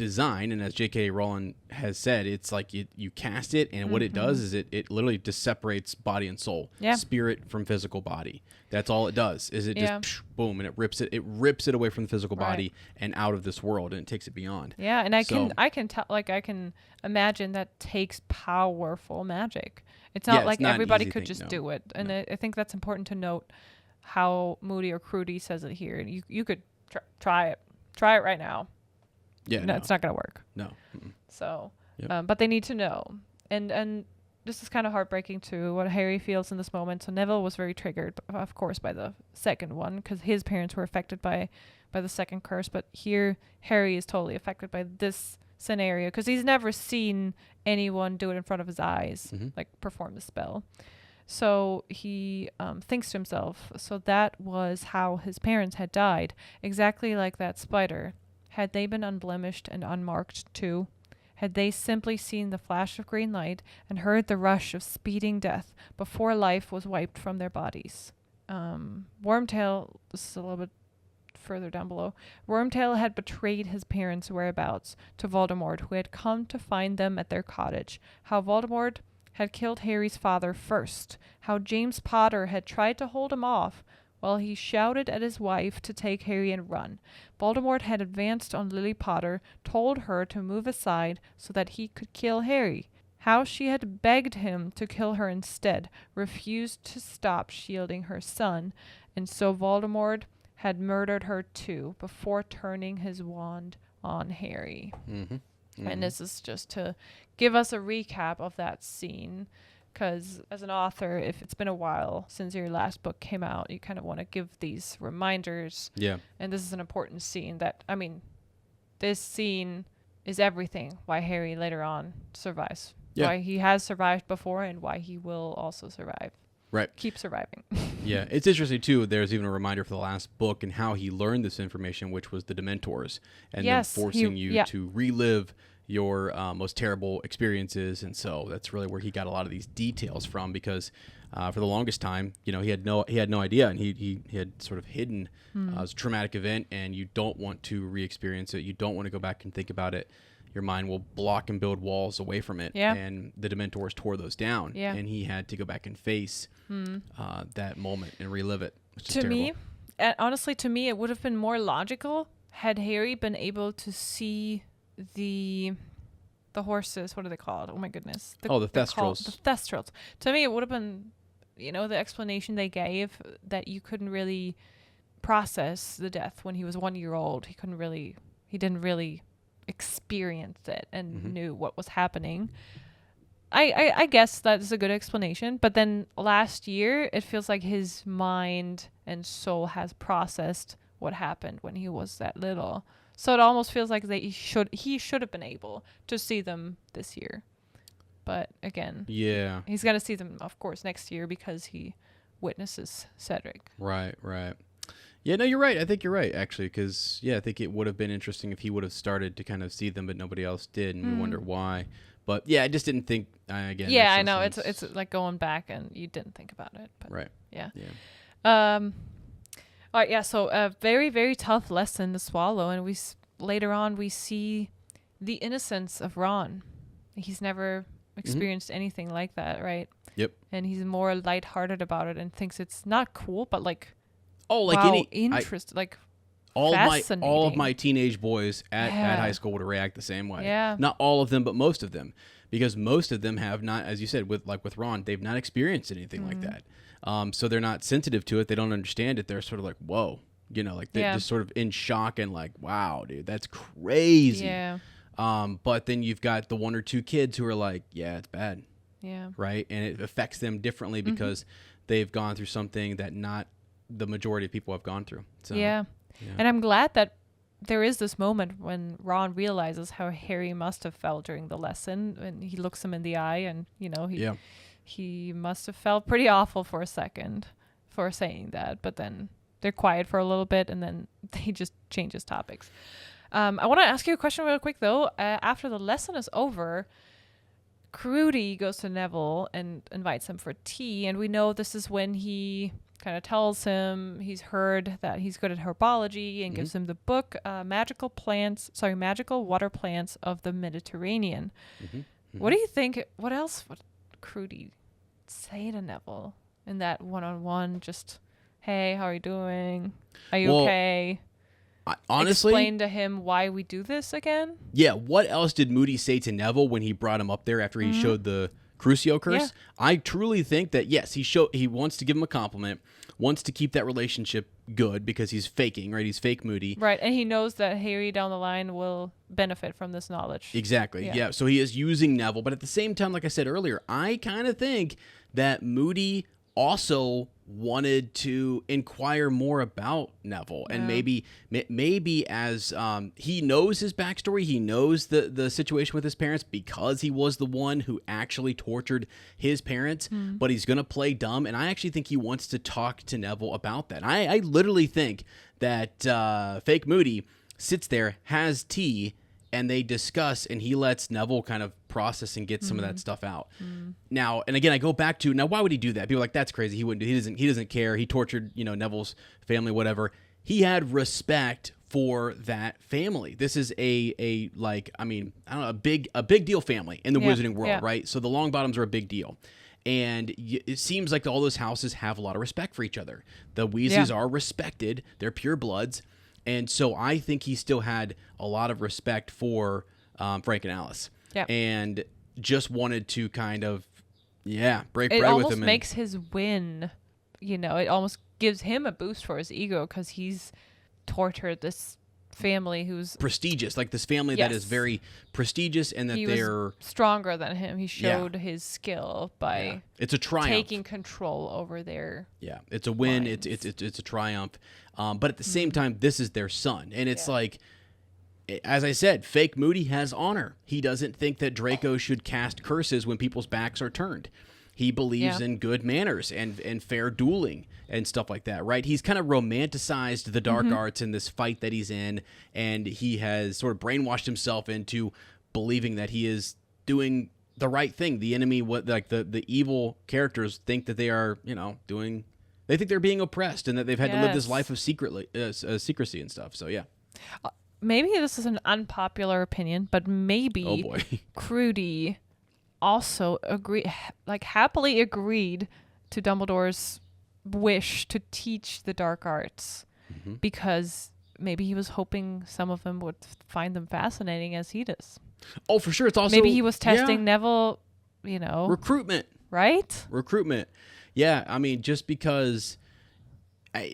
design, and as J.K. Rowling has said, it's like you cast it, and what it does is it literally just separates body and soul, spirit from physical body. That's all it does. Is it just boom, and it rips it away from the physical body and out of this world, and it takes it beyond. Yeah, and I can tell, like, I can imagine that takes powerful magic. It's not like everybody could just do it, and I think that's important to note how Moody or Crudy says it here. You could try it right now. Yeah, no, it's not going to work. No. So, but they need to know. And this is kind of heartbreaking too, what Harry feels in this moment. So Neville was very triggered, of course, by the second one, because his parents were affected by the second curse. But here, Harry is totally affected by this scenario, because he's never seen anyone do it in front of his eyes, like perform the spell. So he thinks to himself, so that was how his parents had died, exactly like that spider. Had they been unblemished and unmarked too? Had they simply seen the flash of green light and heard the rush of speeding death before life was wiped from their bodies? Wormtail, this is a little bit further down below, Wormtail had betrayed his parents' whereabouts to Voldemort, who had come to find them at their cottage. How Voldemort had killed Harry's father first. How James Potter had tried to hold him off while he shouted at his wife to take Harry and run. Voldemort had advanced on Lily Potter, told her to move aside so that he could kill Harry. How she had begged him to kill her instead, refused to stop shielding her son, and so Voldemort had murdered her too, before turning his wand on Harry. And this is just to give us a recap of that scene, because as an author, if it's been a while since your last book came out, you kind of want to give these reminders. Yeah. And this is an important scene that, I mean, this scene is everything why Harry later on survives. Yeah. Why he has survived before and why he will also survive. Right. Keep surviving. Yeah. It's interesting, too. There's even a reminder for the last book and how he learned this information, which was the Dementors, and then forcing you to relive your most terrible experiences. And so that's really where he got a lot of these details from, because for the longest time, he had no idea, and he had sort of hidden a traumatic event, and you don't want to re-experience it. You don't want to go back and think about it. Your mind will block and build walls away from it. Yeah. And the Dementors tore those down. Yeah. And he had to go back and face that moment and relive it, which is terrible. Honestly, to me, it would have been more logical had Harry been able to see the horses. What are they called? Oh my goodness. The Thestrals. The Thestrals. To me, it would have been, the explanation they gave, that you couldn't really process the death when he was 1 year old. He didn't really experience it and knew what was happening. I guess that's a good explanation. But then last year, it feels like his mind and soul has processed what happened when he was that little. So it almost feels like he should have been able to see them this year. But again, he's going to see them, of course, next year, because he witnesses Cedric. Right. Yeah, no, you're right. I think you're right, actually, because, I think it would have been interesting if he would have started to kind of see them, but nobody else did, and we wonder why. But, I just didn't think, again. Yeah, I know. It's like going back, and you didn't think about it. But right. Yeah. All right, yeah, so a very, very tough lesson to swallow, and later on we see the innocence of Ron. He's never experienced anything like that, right? Yep. And he's more lighthearted about it and thinks it's not cool, but all of my teenage boys at high school would react the same way. Yeah. Not all of them, but most of them, because most of them have not, as you said, with Ron, they've not experienced anything like that. So they're not sensitive to it. They don't understand it. They're sort of like, whoa, they're just sort of in shock and like, wow, dude, that's crazy. Yeah. But then you've got the one or two kids who are like, yeah, it's bad. Yeah. Right. And it affects them differently because they've gone through something that not the majority of people have gone through. So, yeah. And I'm glad that there is this moment when Ron realizes how Harry must have felt during the lesson, and he looks him in the eye, and he must have felt pretty awful for a second for saying that, but then they're quiet for a little bit, and then he just changes topics. I want to ask you a question real quick, though. After the lesson is over, Crudy goes to Neville and invites him for tea, and we know this is when he kind of tells him he's heard that he's good at herbology and gives him the book Magical Water Plants of the Mediterranean. What do you think? What else would Crudy say to Neville in that one-on-one? Just, hey, how are you doing? Are you okay? Honestly, explain to him why we do this again. Yeah. What else did Moody say to Neville when he brought him up there after he showed the Crucio curse? Yeah. I truly think that, yes, he wants to give him a compliment, wants to keep that relationship good because he's faking, right? He's fake Moody. Right, and he knows that Harry down the line will benefit from this knowledge. Exactly, yeah. So he is using Neville, but at the same time, like I said earlier, I kind of think that Moody also wanted to inquire more about Neville, and maybe as he knows his backstory, he knows the situation with his parents because he was the one who actually tortured his parents, but he's gonna play dumb, and I actually think he wants to talk to Neville about that. I literally think that fake Moody sits there, has tea, and they discuss, and he lets Neville kind of process and get some of that stuff out. Now, and again, I go back to, now, why would he do that? People are like, that's crazy. He wouldn't. He doesn't care. He tortured, Neville's family, whatever. He had respect for that family. This is a big deal family in the wizarding world, right? So the Longbottoms are a big deal. And it seems like all those houses have a lot of respect for each other. The Weasleys are respected. They're pure bloods. And so I think he still had a lot of respect for Frank and Alice. Yeah. And just wanted to kind of, break bread with him. It almost makes his win, it almost gives him a boost for his ego because he's tortured this family who's prestigious, like this family that is very prestigious, and that they're stronger than him. He showed his skill by it's a triumph, taking control over their it's a win. minds. It's a triumph, but at the same time, this is their son, and it's like, as I said, fake Moody has honor. He doesn't think that Draco should cast curses when people's backs are turned. He believes in good manners and fair dueling and stuff like that, right? He's kind of romanticized the dark arts in this fight that he's in, and he has sort of brainwashed himself into believing that he is doing the right thing. The enemy, the evil characters think that they are, they think they're being oppressed and that they've had to live this life of secrecy and stuff. So, yeah. Maybe this is an unpopular opinion, but maybe Crudy also happily agreed to Dumbledore's wish to teach the dark arts because maybe he was hoping some of them would find them fascinating as he does. Oh, for sure. It's also maybe he was testing Neville, recruitment, right? Recruitment. Yeah. I mean, just because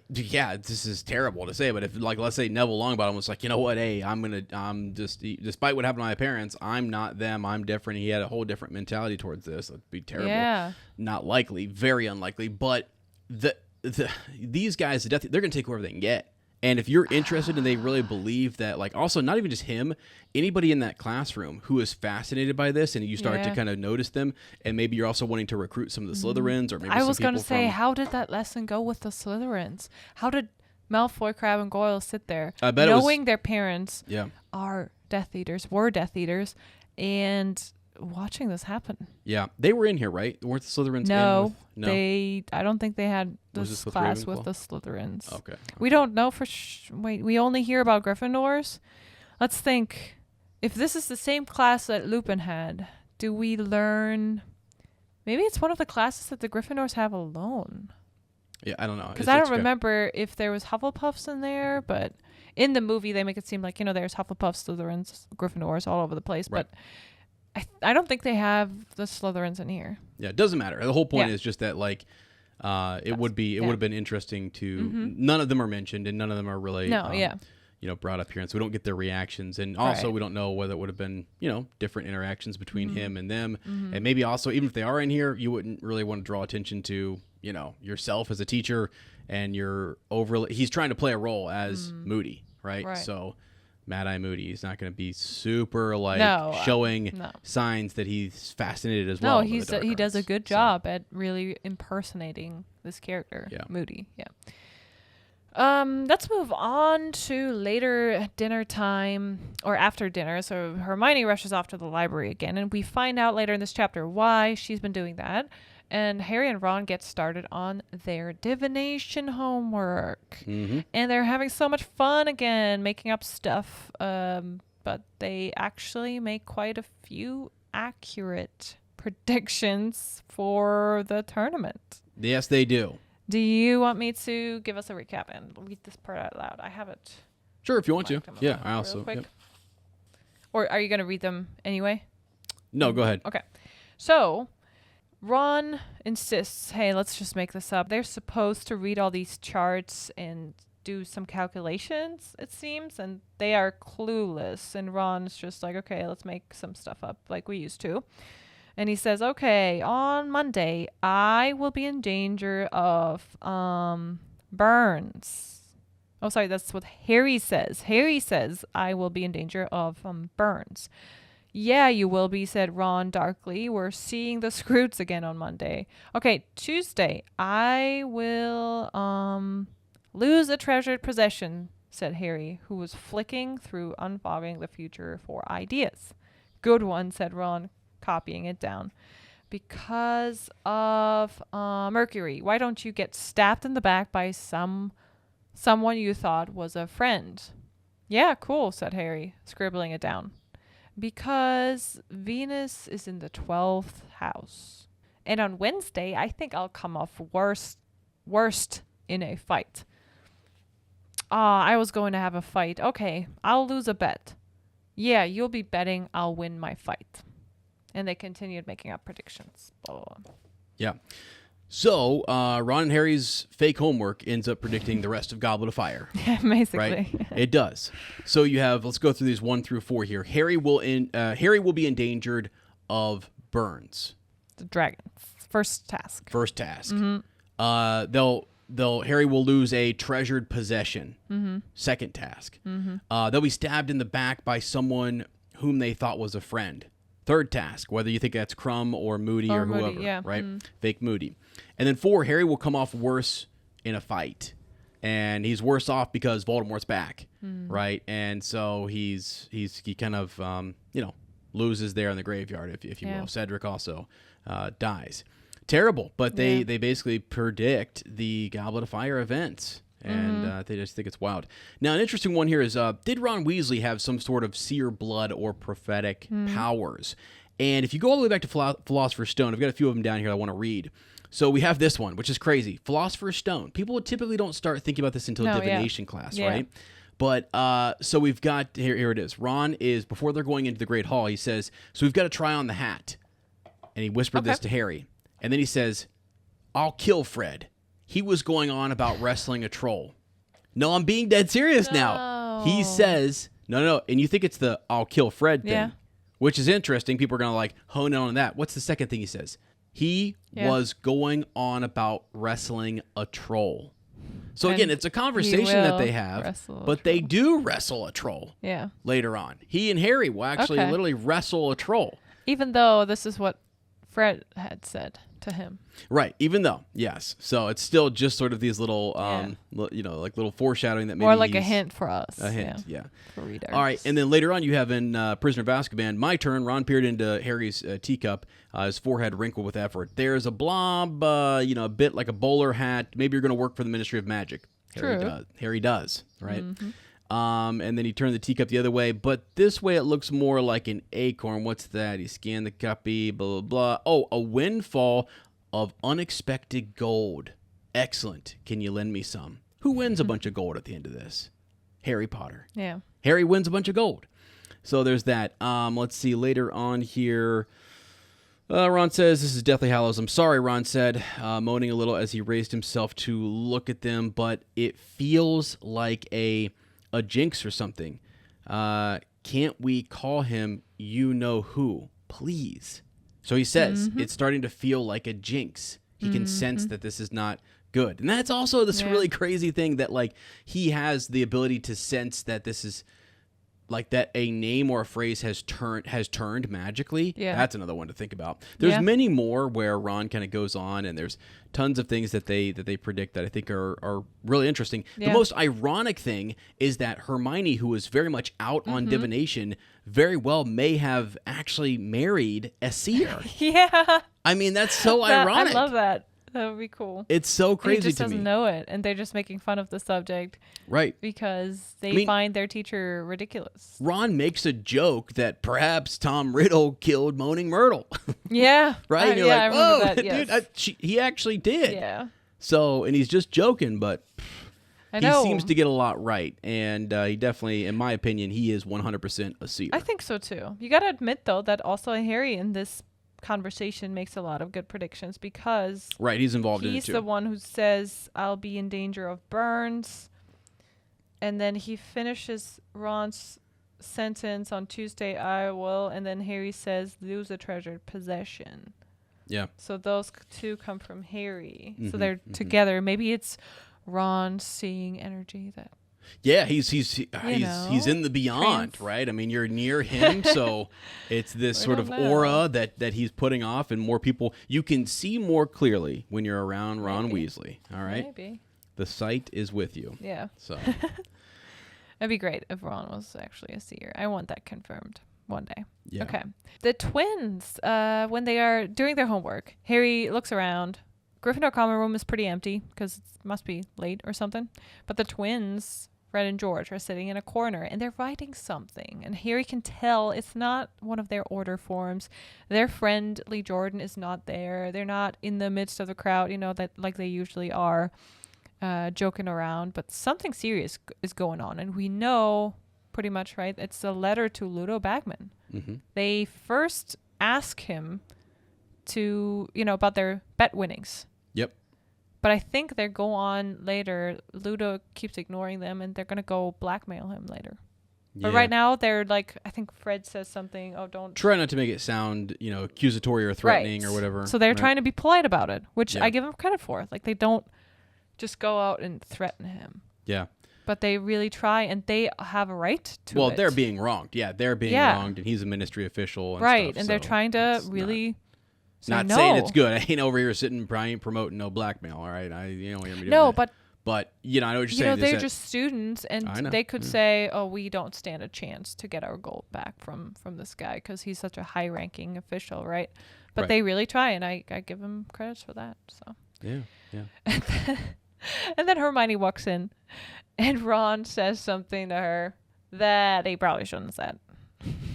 this is terrible to say, but if, let's say Neville Longbottom was like, you know what, hey, I'm just, despite what happened to my parents, I'm not them, I'm different. He had a whole different mentality towards this. It'd be terrible. Yeah. Not likely, very unlikely. But these guys, they're going to take whoever they can get. And if you're interested and they really believe that, also not even just him, anybody in that classroom who is fascinated by this, and you start to kind of notice them, and maybe you're also wanting to recruit some of the Slytherins, or maybe I was going to say, how did that lesson go with the Slytherins? How did Malfoy, Crabbe, and Goyle sit there, knowing their parents are Death Eaters, and watching this happen? Yeah, they were in here, right? Weren't the Slytherins No, I don't think they had this class with the Slytherins. Okay. We don't know for wait, we only hear about Gryffindors. Let's think. If this is the same class that Lupin had, do we learn? Maybe it's one of the classes that the Gryffindors have alone. Yeah, I don't know. Because I don't remember if there was Hufflepuffs in there, but in the movie they make it seem like, there's Hufflepuffs, Slytherins, Gryffindors all over the place, right. But I don't think they have the Slytherins in here. Yeah, it doesn't matter. The whole point is just that, it would have been interesting to. None of them are mentioned, and none of them are really. Brought up here, and so we don't get their reactions, and also we don't know whether it would have been, different interactions between him and them, and maybe also even if they are in here, you wouldn't really want to draw attention to, yourself as a teacher, and he's trying to play a role as Moody, right? So. Mad-Eye Moody. He's not going to be super showing signs that he's fascinated as well. No, he does a good job at really impersonating this character, Moody. Yeah. Let's move on to later dinner time, or after dinner. So Hermione rushes off to the library again, and we find out later in this chapter why she's been doing that. And Harry and Ron get started on their divination homework. Mm-hmm. And they're having so much fun again, making up stuff. But they actually make quite a few accurate predictions for the tournament. Yes, they do. Do you want me to give us a recap and read this part out loud? I have it. Sure, if you want to. Yeah, I real also. quick. Yep. Or are you going to read them anyway? No, go ahead. Okay. So, Ron insists, hey, let's just make this up. They're supposed to read all these charts and do some calculations, it seems, and they are clueless. And Ron's just like, okay, let's make some stuff up like we used to. And he says, okay, on Monday, I will be in danger of burns. Oh, sorry, that's what Harry says. Harry says, I will be in danger of burns. Yeah, you will be, said Ron darkly. We're seeing the Scroots again on Monday. Okay, Tuesday, I will lose a treasured possession, said Harry, who was flicking through Unfogging the Future for ideas. Good one, said Ron, copying it down. Because of Mercury. Why don't you get stabbed in the back by someone you thought was a friend? Yeah, cool, said Harry, scribbling it down. Because Venus is in the 12th house. And on Wednesday, I think I'll come off worst in a fight. I was going to have a fight. Okay, I'll lose a bet. Yeah, you'll be betting I'll win my fight. And they continued making up predictions. Blah, blah, blah. Yeah. So, Ron and Harry's fake homework ends up predicting the rest of Goblet of Fire. Yeah, basically. Right? It does. So you have, let's go through these 1 through 4 here. Harry will be endangered of burns. The dragons. First task. Mm-hmm. Harry will lose a treasured possession. Mm-hmm. Second task. Mm-hmm. They'll be stabbed in the back by someone whom they thought was a friend. Third task, whether you think that's Crumb or Moody or whoever, Moody, yeah. right? Fake Moody. And then 4, Harry will come off worse in a fight. And he's worse off because Voldemort's back, right? And so he kind of, loses there in the graveyard, if you will. Cedric also dies. Terrible, but they basically predict the Goblet of Fire events. And they just think it's wild. Now, an interesting one here is, did Ron Weasley have some sort of seer blood or prophetic powers? And if you go all the way back to Philosopher's Stone, I've got a few of them down here I want to read. So we have this one, which is crazy. Philosopher's Stone. People typically don't start thinking about this until divination class, right? But so we've got, here it is. Ron is, before they're going into the Great Hall, he says, so we've got to try on the hat. And he whispered this to Harry. And then he says, I'll kill Fred. He was going on about wrestling a troll. No, I'm being dead serious now. He says, no. And you think it's the I'll kill Fred thing, which is interesting. People are going to hone in on that. What's the second thing he says? He was going on about wrestling a troll. So again, it's a conversation that they have, but they do wrestle a troll later on. He and Harry will actually literally wrestle a troll. Even though this is what Fred had said to him. Right. Even though, yes. So it's still just sort of these little, little foreshadowing that maybe more like a hint for us. A hint, yeah. For readers. All right. And then later on, you have in Prisoner of Azkaban, my turn, Ron peered into Harry's teacup, his forehead wrinkled with effort. There's a blob, a bit like a bowler hat. Maybe you're going to work for the Ministry of Magic. Harry does, right? Mm-hmm. And then he turned the teacup the other way, but this way it looks more like an acorn. What's that? He scanned the copy, blah, blah, blah. Oh, a windfall of unexpected gold. Excellent. Can you lend me some? Who wins a bunch of gold at the end of this? Harry Potter. Yeah. Harry wins a bunch of gold. So there's that. Let's see, later on here, Ron says, this is Deathly Hallows. I'm sorry, Ron said, moaning a little as he raised himself to look at them, but it feels like a jinx or something. Can't we call him you-know-who, please? So he says, it's starting to feel like a jinx. He can sense that this is not good. And that's also this really crazy thing that, he has the ability to sense that this is like that a name or a phrase has turned magically. Yeah. That's another one to think about. There's many more where Ron kind of goes on, and there's tons of things that they predict that I think are really interesting. Yeah. The most ironic thing is that Hermione, who was very much out on divination, very well may have actually married a seer. Yeah. I mean, that's so ironic. I love that. That would be cool. It's so crazy to me. He just doesn't know it, and they're just making fun of the subject. Right. Because they find their teacher ridiculous. Ron makes a joke that perhaps Tom Riddle killed Moaning Myrtle. Yeah. Right? And you're like, I remember oh, that, yes. dude, he actually did. Yeah. So, and he's just joking, but I know. he seems to get a lot right. And he definitely, in my opinion, he is 100% a seer. I think so, too. You got to admit, though, that also Harry in this conversation makes a lot of good predictions because he's involved in it too. He's the one who says, I'll be in danger of burns. And then he finishes Ron's sentence on Tuesday, I will. And then Harry says, lose a treasured possession. Yeah. So those two come from Harry. So they're together. Maybe it's Ron seeing energy that. Yeah, he's in the beyond, right? I mean, you're near him, so it's this sort of aura that he's putting off, and more people you can see more clearly when you're around Ron Weasley. All right, maybe the sight is with you. Yeah. So it'd be great if Ron was actually a seer. I want that confirmed one day. Yeah. Okay. The twins, when they are doing their homework, Harry looks around. Gryffindor common room is pretty empty because it must be late or something. But the twins, Fred and George, are sitting in a corner and they're writing something. And Harry can tell it's not one of their order forms. Their friend Lee Jordan is not there. They're not in the midst of the crowd, that like they usually are, joking around. But something serious is going on. And we know pretty much, right? It's a letter to Ludo Bagman. Mm-hmm. They first ask him to, about their bet winnings. Yep. But I think they go on later. Ludo keeps ignoring them, and they're going to go blackmail him later. Yeah. But right now, they're like, I think Fred says something, don't... Try not to make it sound, accusatory or threatening or whatever. So they're trying to be polite about it, which I give them credit for. Like, they don't just go out and threaten him. Yeah. But they really try, and they have a right to it. Well, they're being wronged. Yeah, they're being wronged, and he's a ministry official and right, stuff, and they're trying to really... Not saying it's good. I ain't over here sitting promoting no blackmail. All right, hear me doing no, that. But I know what you're saying. They're just students, and they could say, "Oh, we don't stand a chance to get our gold back from this guy because he's such a high-ranking official, right?" But they really try, and I give them credits for that. So yeah. And then Hermione walks in, and Ron says something to her that he probably shouldn't have said.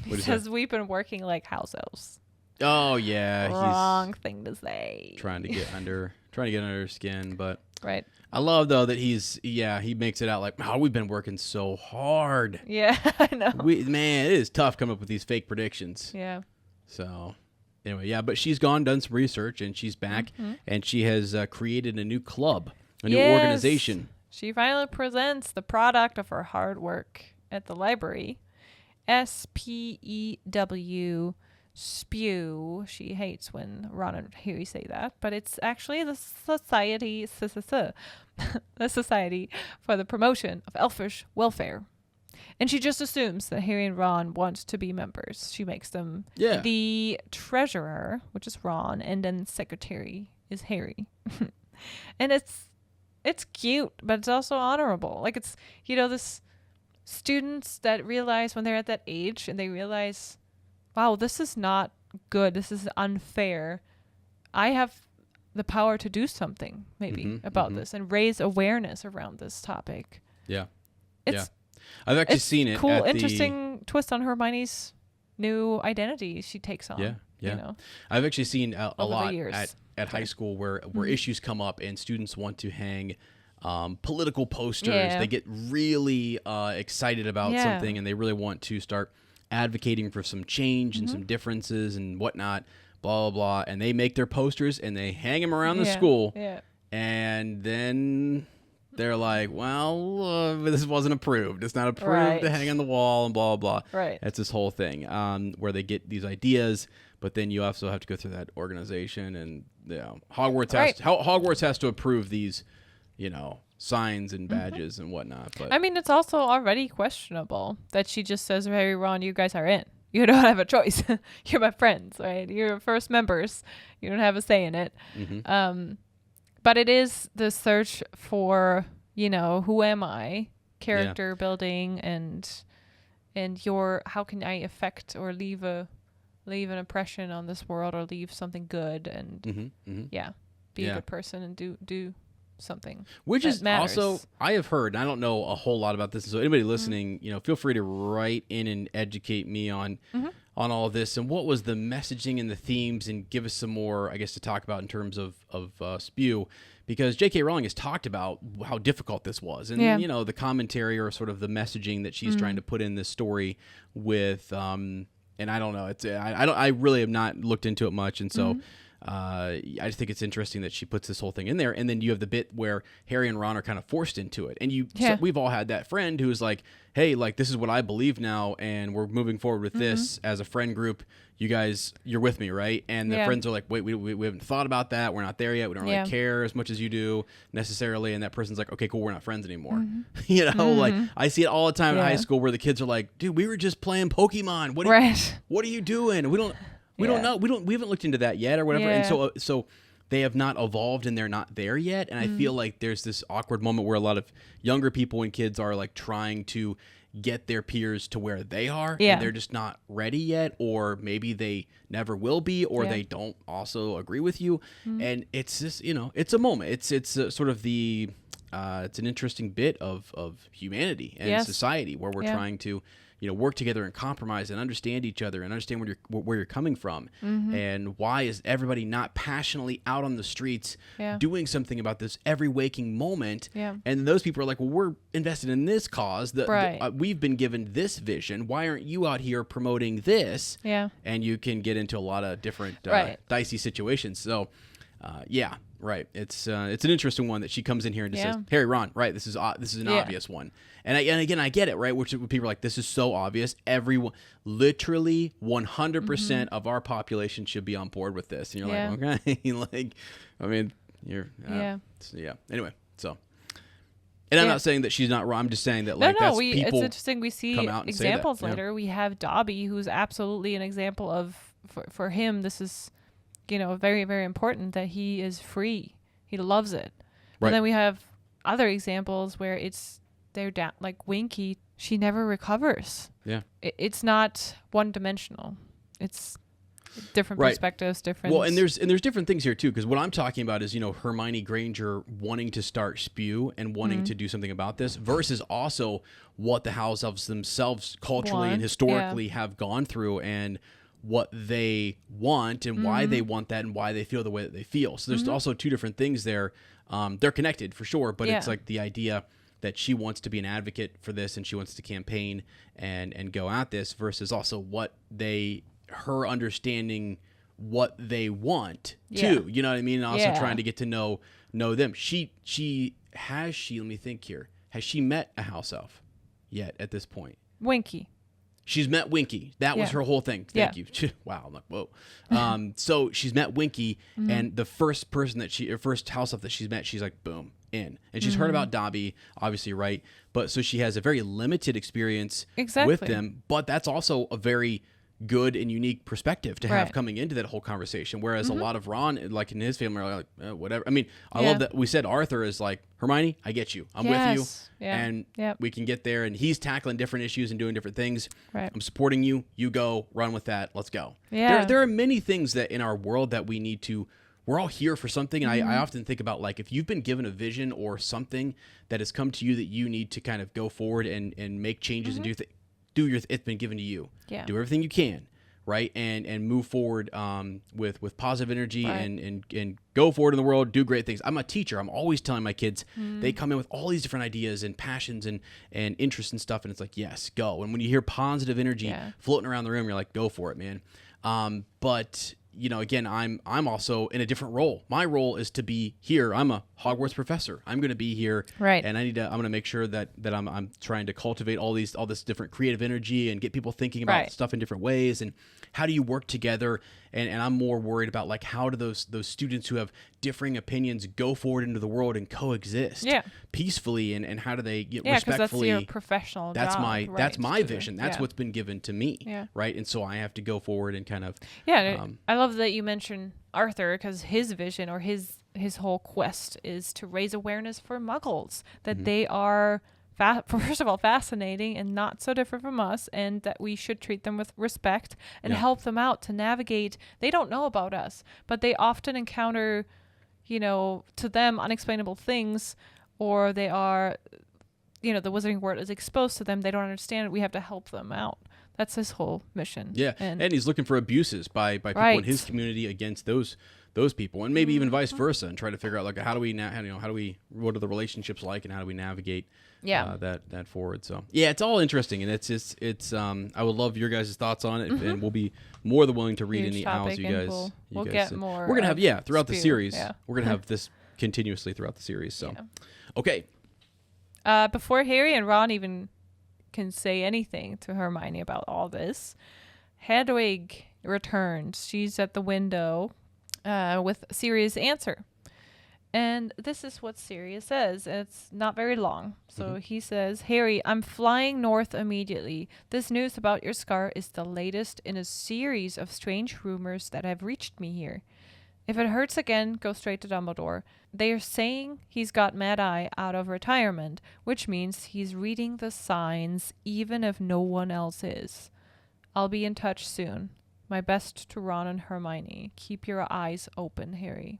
He says, "We've been working like house elves." Oh yeah, wrong thing to say. Trying to get under her skin, but right. I love though that he makes it out like, oh, we've been working so hard. Yeah, I know. Man, it is tough coming up with these fake predictions. Yeah. So anyway, but she's done some research, and she's back, and she has created a new club, a new organization. She finally presents the product of her hard work at the library. SPEW. Spew. She hates when Ron and Harry say that, but it's actually the Society the Society for the Promotion of Elfish Welfare. And she just assumes that Harry and Ron want to be members. She makes them the treasurer, which is Ron, and then secretary is Harry. And it's cute, but it's also honorable. Like it's this students that realize when they're at that age and they realize, wow, this is not good. This is unfair. I have the power to do something maybe about this and raise awareness around this topic. Yeah. I've actually seen it. Cool, interesting twist on Hermione's new identity she takes on. Yeah. I've actually seen a lot at high school where issues come up and students want to hang political posters. Yeah. They get really excited about something, and they really want to start advocating for some change and some differences and whatnot, blah, blah, blah. And they make their posters and they hang them around the school. Yeah. And then they're like, well, this wasn't approved. It's not approved to hang on the wall and blah, blah, blah. Right. That's this whole thing where they get these ideas, but then you also have to go through that organization. And Hogwarts has to approve these signs and badges and whatnot. But I mean, it's also already questionable that she just says, Harry, Ron, you guys are in. You don't have a choice. You're my friends, right? You're first members. You don't have a say in it. But it is the search for, who am I? Character building and how can I affect or leave an impression on this world or leave something good and be a good person and do something. Which is matters. Also, I have heard, and I don't know a whole lot about this, so anybody listening, feel free to write in and educate me on all of this and what was the messaging and the themes, and give us some more, I guess, to talk about in terms of Spew, because J.K. Rowling has talked about how difficult this was, and the commentary or sort of the messaging that she's trying to put in this story with, and I don't know, I really have not looked into it much, and so. I just think it's interesting that she puts this whole thing in there, and then you have the bit where Harry and Ron are kind of forced into it, and we've all had that friend who's like, "Hey, like this is what I believe now, and we're moving forward with this as a friend group. You guys, you're with me, right?" And the friends are like, "Wait, we haven't thought about that. We're not there yet. We don't really care as much as you do necessarily." And that person's like, "Okay, cool, we're not friends anymore." Like I see it all the time in high school where the kids are like, "Dude, we were just playing Pokemon. What are you doing? We don't know. We haven't looked into that yet or whatever." And so they have not evolved and they're not there yet. And I feel like there's this awkward moment where a lot of younger people and kids are like trying to get their peers to where they are and they're just not ready yet, or maybe they never will be, or they don't also agree with you. And it's just, it's a moment. It's sort of the it's an interesting bit of humanity and society where we're trying to work together and compromise and understand each other and understand where you're coming from. And why is everybody not passionately out on the streets doing something about this every waking moment? And those people are like, well, we're invested in this cause. We've been given this vision. Why aren't you out here promoting this? And you can get into a lot of different dicey situations. So, right. It's an interesting one that she comes in here and just says, "Harry, Ron, right? This is an obvious one." And again, I get it, right? Which people are like, "This is so obvious. Everyone, literally 100% of our population should be on board with this." And you're like, okay, like, I mean, Anyway, so. And I'm not saying that she's not wrong. I'm just saying that people. It's interesting. We see examples later. We have Dobby, who's absolutely an example of for him. This is, very, very important that he is free. He loves it. But then we have other examples where they're down, like Winky. She never recovers. It's not one dimensional. It's different perspectives, different. Well, and there's different things here too, because what I'm talking about is Hermione Granger wanting to start Spew and wanting to do something about this, versus also what the House Elves themselves culturally and historically have gone through, and what they want and why they want that and why they feel the way that they feel. So there's also two different things there. They're connected for sure, but it's like the idea that she wants to be an advocate for this and she wants to campaign and go at this, versus also her understanding what they want too. You know what I mean? And also trying to get to know them. Let me think here. Has she met a house elf yet at this point? Winky. She's met Winky. That was her whole thing. Thank you. Wow. I'm like, whoa. So she's met Winky, and the first house elf that she's met, she's like, boom, in. And she's heard about Dobby, obviously, right? But so she has a very limited experience with them, but that's also a very good and unique perspective to have coming into that whole conversation. Whereas a lot of Ron, like in his family, are like, whatever. I mean, I love that we said Arthur is like, Hermione, I get you. I'm with you. And we can get there. And he's tackling different issues and doing different things. I'm supporting you. You go, run with that. Let's go. There are many things that in our world that we need to, we're all here for something. And I often think about, like, if you've been given a vision or something that has come to you that you need to kind of go forward and make changes and it's been given to you. Do everything you can, right? And move forward with positive energy and go forward in the world, do great things. I'm a teacher. I'm always telling my kids, they come in with all these different ideas and passions and interests and stuff. And it's like, yes, go. And when you hear positive energy floating around the room, you're like, go for it, man. But again, I'm also in a different role. My role is to be here. I'm a Hogwarts professor. I'm going to be here, and I'm going to make sure that I'm trying to cultivate all this different creative energy and get people thinking about stuff in different ways. And how do you work together and I'm more worried about like how do those students who have differing opinions go forward into the world and coexist peacefully, and how do they get respectfully. That's your professional that's job, my right, that's my vision. That's yeah. what's been given to me, right? And so I have to go forward and kind of I love that you mentioned Arthur, because his vision or his whole quest is to raise awareness for Muggles, that they are first of all fascinating and not so different from us, and that we should treat them with respect and help them out to navigate. They don't know about us, but they often encounter, to them, unexplainable things, or they are, the wizarding world is exposed to them. They don't understand it. We have to help them out. That's his whole mission. Yeah, and he's looking for abuses by people in his community against those people, and maybe even vice versa, and try to figure out like how do we what are the relationships like, and how do we navigate that forward. So it's all interesting, and it's I would love your guys' thoughts on it, and we'll be more than willing to read any owls you guys. We'll get more. We're gonna have throughout the series. Yeah. We're gonna have this continuously throughout the series. So okay. Before Harry and Ron even can say anything to Hermione about all this, Hedwig returns. She's at the window with Sirius' answer. And this is what Sirius says. It's not very long. So he says, Harry, I'm flying north immediately. This news about your scar is the latest in a series of strange rumors that have reached me here. If it hurts again, go straight to Dumbledore. They are saying he's got Mad-Eye out of retirement, which means he's reading the signs even if no one else is. I'll be in touch soon. My best to Ron and Hermione. Keep your eyes open, Harry.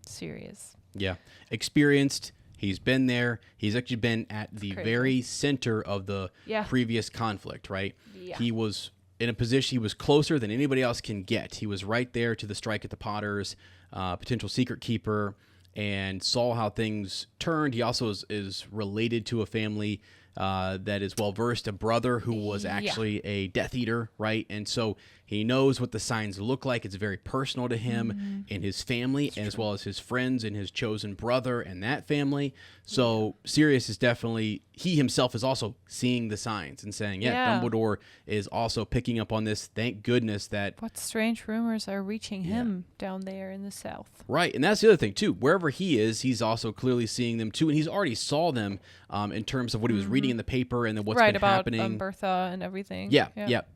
Sirius. Yeah. Experienced. He's been there. He's actually been at the very center of the previous conflict, right? Yeah. He was in a position, he was closer than anybody else can get. He was right there to the strike at the Potters, potential secret keeper, and saw how things turned. He also is related to a family that is well-versed, a brother who was actually a Death Eater, right? And so he knows what the signs look like. It's very personal to him and his family, as well as his friends and his chosen brother and that family. So Sirius is definitely, he himself is also seeing the signs and saying, Dumbledore is also picking up on this. Thank goodness that... What strange rumors are reaching him down there in the south. Right, and that's the other thing, too. Wherever he is, he's also clearly seeing them, too. And he's already saw them in terms of what he was reading in the paper and then what's been happening. Right, about Bertha and everything. Yeah.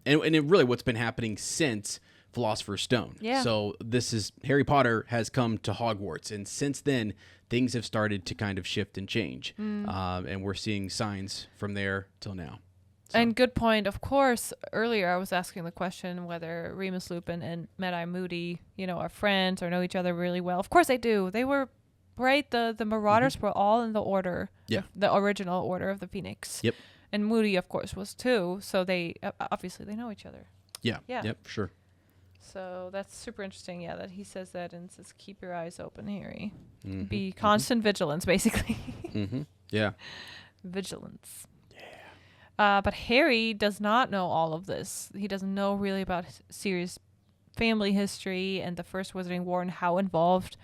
And it really what's been happening since Philosopher's Stone. Yeah. So this is, Harry Potter has come to Hogwarts, and since then, things have started to kind of shift and change. And we're seeing signs from there till now. So. And good point. Of course, earlier I was asking the question whether Remus Lupin and Mad-Eye Moody, are friends or know each other really well. Of course they do. They were, right? The Marauders were all in the order. Yeah. The original Order of the Phoenix. Yep. And Moody, of course, was too. So they, obviously, they know each other. Yeah. Yep, sure. So that's super interesting, that he says that and says, keep your eyes open, Harry. Be constant vigilance, basically. Yeah. Vigilance. Yeah. But Harry does not know all of this. He doesn't know really about Sirius' family history and the First Wizarding War and how involved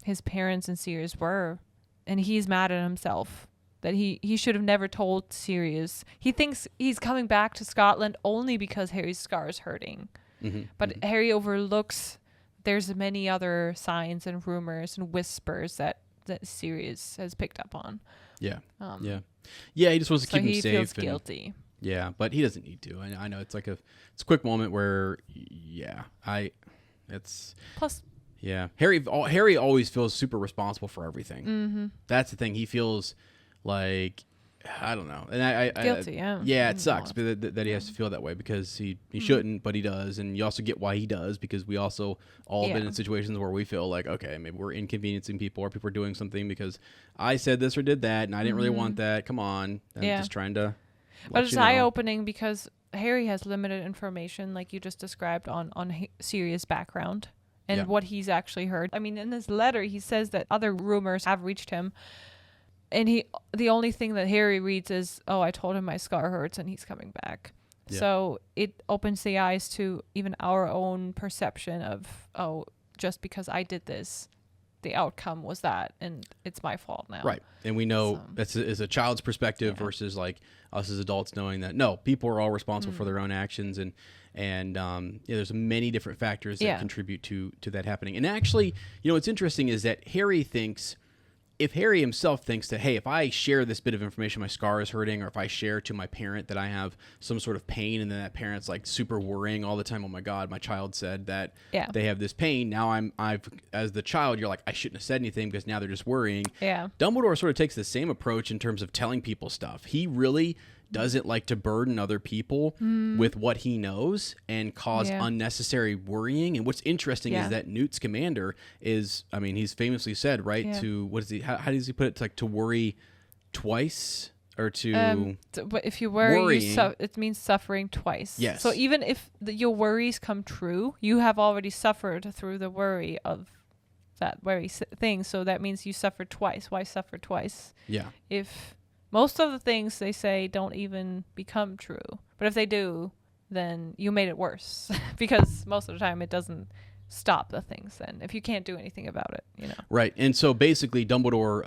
his parents and Sirius were. And he's mad at himself that he should have never told Sirius. He thinks he's coming back to Scotland only because Harry's scar is hurting. But Harry overlooks there's many other signs and rumors and whispers that Sirius has picked up on. Yeah. He just wants to keep him safe. So he feels guilty. Yeah, but he doesn't need to. I know it's like it's a quick moment where, Plus, Harry always feels super responsible for everything. That's the thing. He feels like, I don't know. And guilty, yeah, it sucks that he has to feel that way because he shouldn't, but he does. And you also get why he does, because we also all been in situations where we feel like, okay, maybe we're inconveniencing people or people are doing something because I said this or did that and I didn't really want that. Come on. I'm just trying to But it's eye-opening because Harry has limited information, like you just described, on Sirius' background and what he's actually heard. I mean, in his letter, he says that other rumors have reached him. And the only thing that Harry reads is, I told him my scar hurts and he's coming back. Yeah. So it opens the eyes to even our own perception of, just because I did this, the outcome was that, and it's my fault now. Right. And we know that's is a child's perspective versus like us as adults knowing that no, people are all responsible for their own actions, and there's many different factors that contribute to that happening. And actually, what's interesting is that Harry thinks, if Harry himself thinks that, hey, if I share this bit of information, my scar is hurting, or if I share to my parent that I have some sort of pain, and then that parent's like super worrying all the time, oh my God, my child said that they have this pain. Now I've as the child, you're like, I shouldn't have said anything because now they're just worrying. Yeah. Dumbledore sort of takes the same approach in terms of telling people stuff. He really doesn't like to burden other people with what he knows and cause unnecessary worrying. And what's interesting is that Newt Scamander is, I mean, he's famously said, right, to, what is he, how does he put it, to, like, to worry twice, or to... But if you worry, it means suffering twice. Yes. So even if your worries come true, you have already suffered through the worry of that very thing. So that means you suffered twice. Why suffer twice? Yeah. If... Most of the things they say don't even become true. But if they do, then you made it worse. Because most of the time it doesn't stop the things then, if you can't do anything about it, Right. And so basically Dumbledore,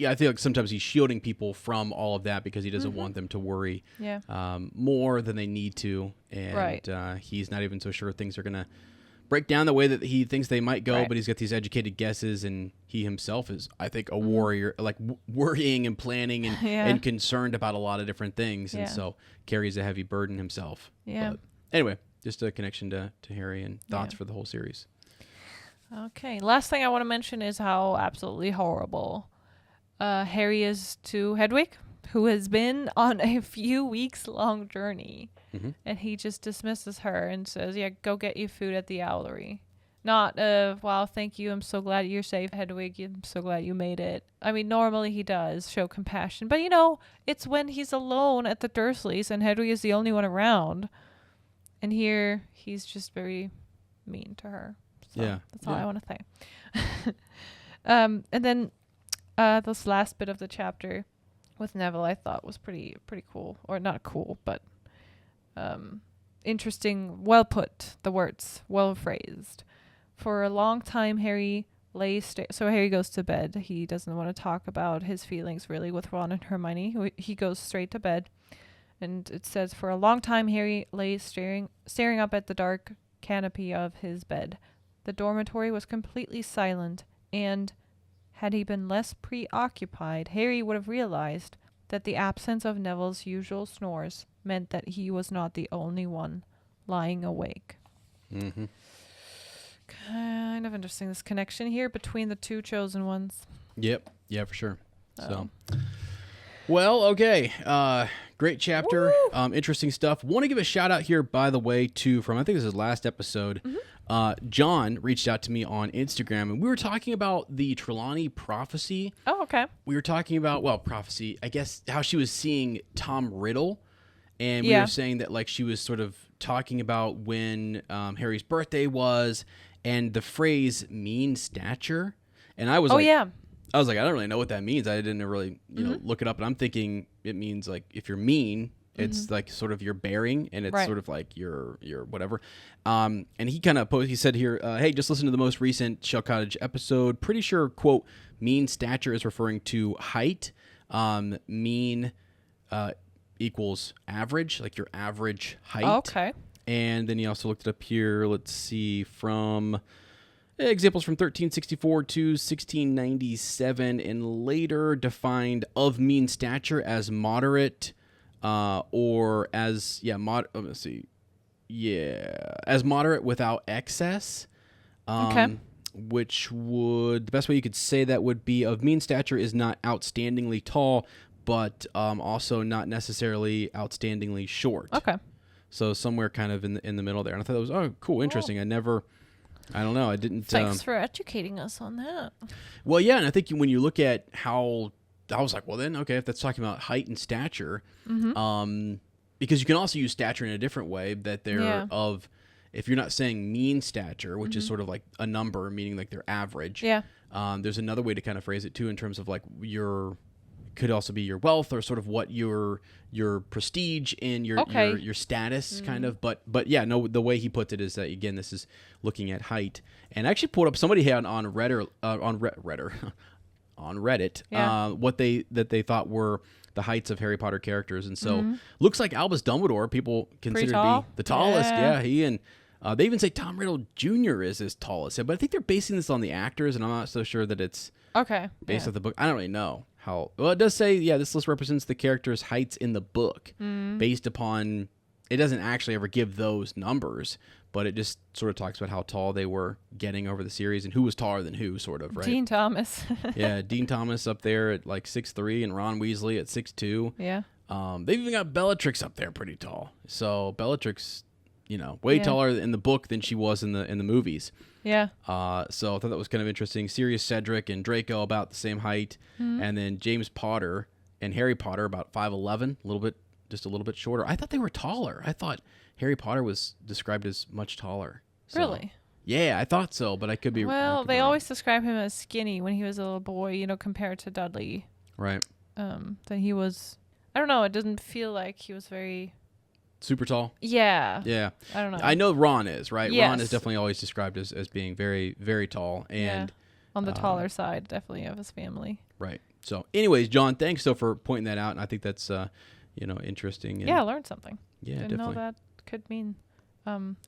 I feel like sometimes he's shielding people from all of that because he doesn't want them to worry more than they need to. And he's not even so sure things are going to break down the way that he thinks they might go, but he's got these educated guesses, and he himself is, I think, a warrior, like worrying and planning and concerned about a lot of different things, and so carries a heavy burden himself. Yeah. But anyway, just a connection to Harry and thoughts for the whole series. Okay, last thing I want to mention is how absolutely horrible Harry is to Hedwig, who has been on a few weeks long journey. And he just dismisses her and says, yeah, go get you food at the owlery. Not, wow, thank you, I'm so glad you're safe, Hedwig, I'm so glad you made it. I mean, normally he does show compassion, but it's when he's alone at the Dursleys and Hedwig is the only one around. And here, he's just very mean to her. So that's all I want to say. And then this last bit of the chapter with Neville I thought was pretty cool. Or not cool, but... interesting, well put, the words, well phrased. For a long time, Harry so Harry goes to bed. He doesn't want to talk about his feelings really with Ron and Hermione. He goes straight to bed. And it says, for a long time, Harry lay staring up at the dark canopy of his bed. The dormitory was completely silent, and had he been less preoccupied, Harry would have realized that the absence of Neville's usual snores meant that he was not the only one lying awake. Kind of interesting, this connection here between the two chosen ones. Yep. Yeah, for sure. So, well, okay. Great chapter. Interesting stuff. Want to give a shout out here, by the way, from I think this is last episode. John reached out to me on Instagram, and we were talking about the Trelawney prophecy. Oh, okay. We were talking about, prophecy, I guess, how she was seeing Tom Riddle. And we were saying that, like, she was sort of talking about when Harry's birthday was, and the phrase mean stature. And I was I was like, I don't really know what that means. I didn't really, look it up. And I'm thinking it means, like, if you're mean, it's like sort of your bearing, and it's sort of like your whatever. And he kind of he said here, hey, just listen to the most recent Shell Cottage episode. Pretty sure, quote, mean stature is referring to height. Mean equals average, like your average height. Okay. And then he also looked it up here. Let's see, from examples from 1364 to 1697, and later defined of mean stature as moderate, or as let's see, as moderate without excess. Okay. Which would, the best way you could say that would be, of mean stature is not outstandingly tall, but also not necessarily outstandingly short. Okay. So somewhere kind of in the middle there. And I thought that was, cool, interesting. I don't know. I didn't. Thanks for educating us on that. Well, yeah. And I think when you look at how, I was like, well, then, okay, if that's talking about height and stature, because you can also use stature in a different way, that they're of, if you're not saying mean stature, which is sort of like a number, meaning like they're average. Yeah. There's another way to kind of phrase it too, in terms of like your could also be your wealth or sort of what your prestige and your status kind of. But yeah, no, the way he puts it is that, again, this is looking at height. And I actually pulled up, somebody had on Reddit, on Reddit, what they thought were the heights of Harry Potter characters. And so looks like Albus Dumbledore, people consider to be the tallest. Yeah, he and they even say Tom Riddle Jr. is his tallest. But I think they're basing this on the actors, and I'm not so sure that it's based off the book. I don't really know how. Well, it does say, this list represents the characters' heights in the book based upon, it doesn't actually ever give those numbers, but it just sort of talks about how tall they were getting over the series and who was taller than who, sort of, right? Dean Thomas. Yeah, Dean Thomas up there at like 6'3", and Ron Weasley at 6'2". Yeah. They've even got Bellatrix up there pretty tall. So Bellatrix, way taller in the book than she was in the movies. Yeah. So I thought that was kind of interesting. Sirius, Cedric, and Draco about the same height, and then James Potter and Harry Potter about 5'11", just a little bit shorter. I thought they were taller. I thought Harry Potter was described as much taller. So, really? Yeah, I thought so, but I could be. Well, they always describe him as skinny when he was a little boy, compared to Dudley. Right. Then he was. I don't know. It doesn't feel like he was very. Super tall? Yeah. Yeah. I don't know. I know Ron is, right? Yes. Ron is definitely always described as being very, very tall. And on the taller side, definitely, of his family. Right. So, anyways, John, thanks for pointing that out. And I think that's, interesting. And I learned something. Yeah, Didn't definitely. know that could mean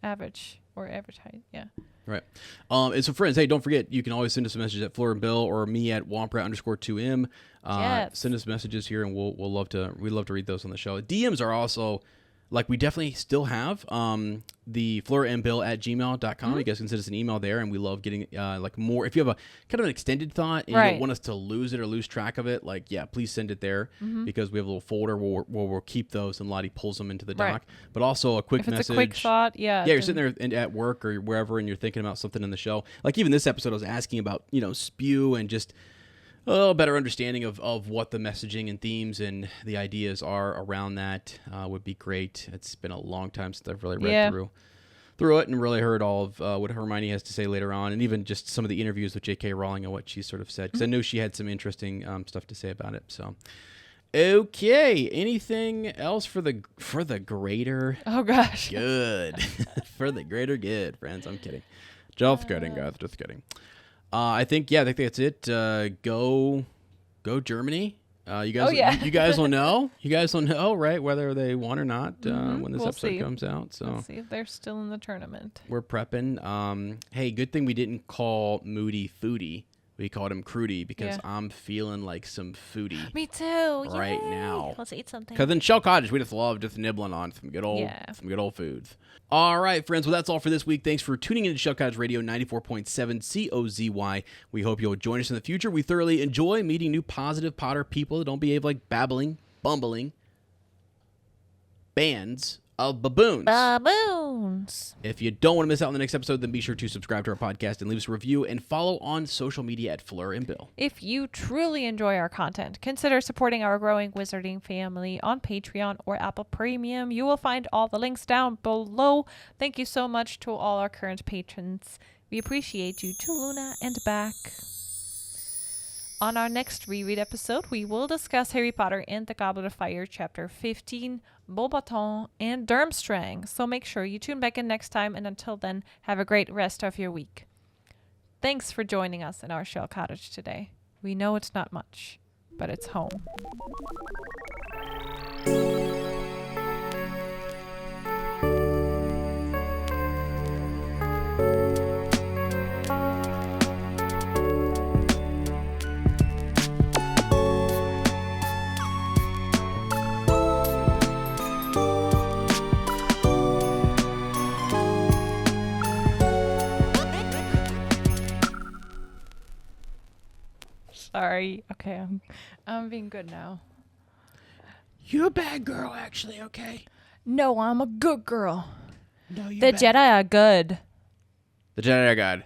average or average height. Yeah. Right. And so, friends, hey, don't forget, you can always send us a message at fleurandbill or me at Womprat_2M. Yes. Send us messages here, and we'd love to read those on the show. DMs are also, like, we definitely still have the fleurandbill@gmail.com. You guys can send us an email there, and we love getting more. If you have a kind of an extended thought and you don't want us to lose it or lose track of it, please send it there, because we have a little folder where we'll keep those, and Lottie pulls them into the doc. But also a quick message. If it's a quick thought, yeah, you're sitting there at work or wherever, and you're thinking about something in the show. Like even this episode, I was asking about spew and just a little better understanding of what the messaging and themes and the ideas are around that would be great. It's been a long time since I've really read through it and really heard all of what Hermione has to say later on, and even just some of the interviews with J.K. Rowling and what she sort of said, because I knew she had some interesting stuff to say about it. So, okay, anything else for the greater? Oh gosh, good for the greater good, friends. I'm kidding. Just kidding, guys. Just kidding. I think that's it. Go Germany. You guys will know. You guys will know, right? Whether they won or not when this episode comes out. So let's see if they're still in the tournament. We're prepping. Hey, good thing we didn't call Moody Foodie. We called him Crudy because I'm feeling like some foodie. Me too. Right now. Let's eat something. Because in Shell Cottage, we just love just nibbling on some good old foods. All right, friends. Well, that's all for this week. Thanks for tuning in to Shell Cottage Radio 94.7 COZY. We hope you'll join us in the future. We thoroughly enjoy meeting new positive Potter people that don't behave like babbling, bumbling bands of baboons. If you don't want to miss out on the next episode, then be sure to subscribe to our podcast and leave us a review and follow on social media at Fleur and Bill. If you truly enjoy our content, consider supporting our growing wizarding family on Patreon or Apple Premium. You will find all the links down below. Thank you so much to all our current patrons. We appreciate you, to Luna and back. On our next reread episode, we will discuss Harry Potter and the Goblet of Fire, Chapter 15, Beauxbaton, and Durmstrang. So make sure you tune back in next time, and until then, have a great rest of your week. Thanks for joining us in our Shell Cottage today. We know it's not much, but it's home. Sorry. Okay, I'm being good now. You're a bad girl, actually, okay? No, I'm a good girl. No, the Jedi are good. The Jedi are good.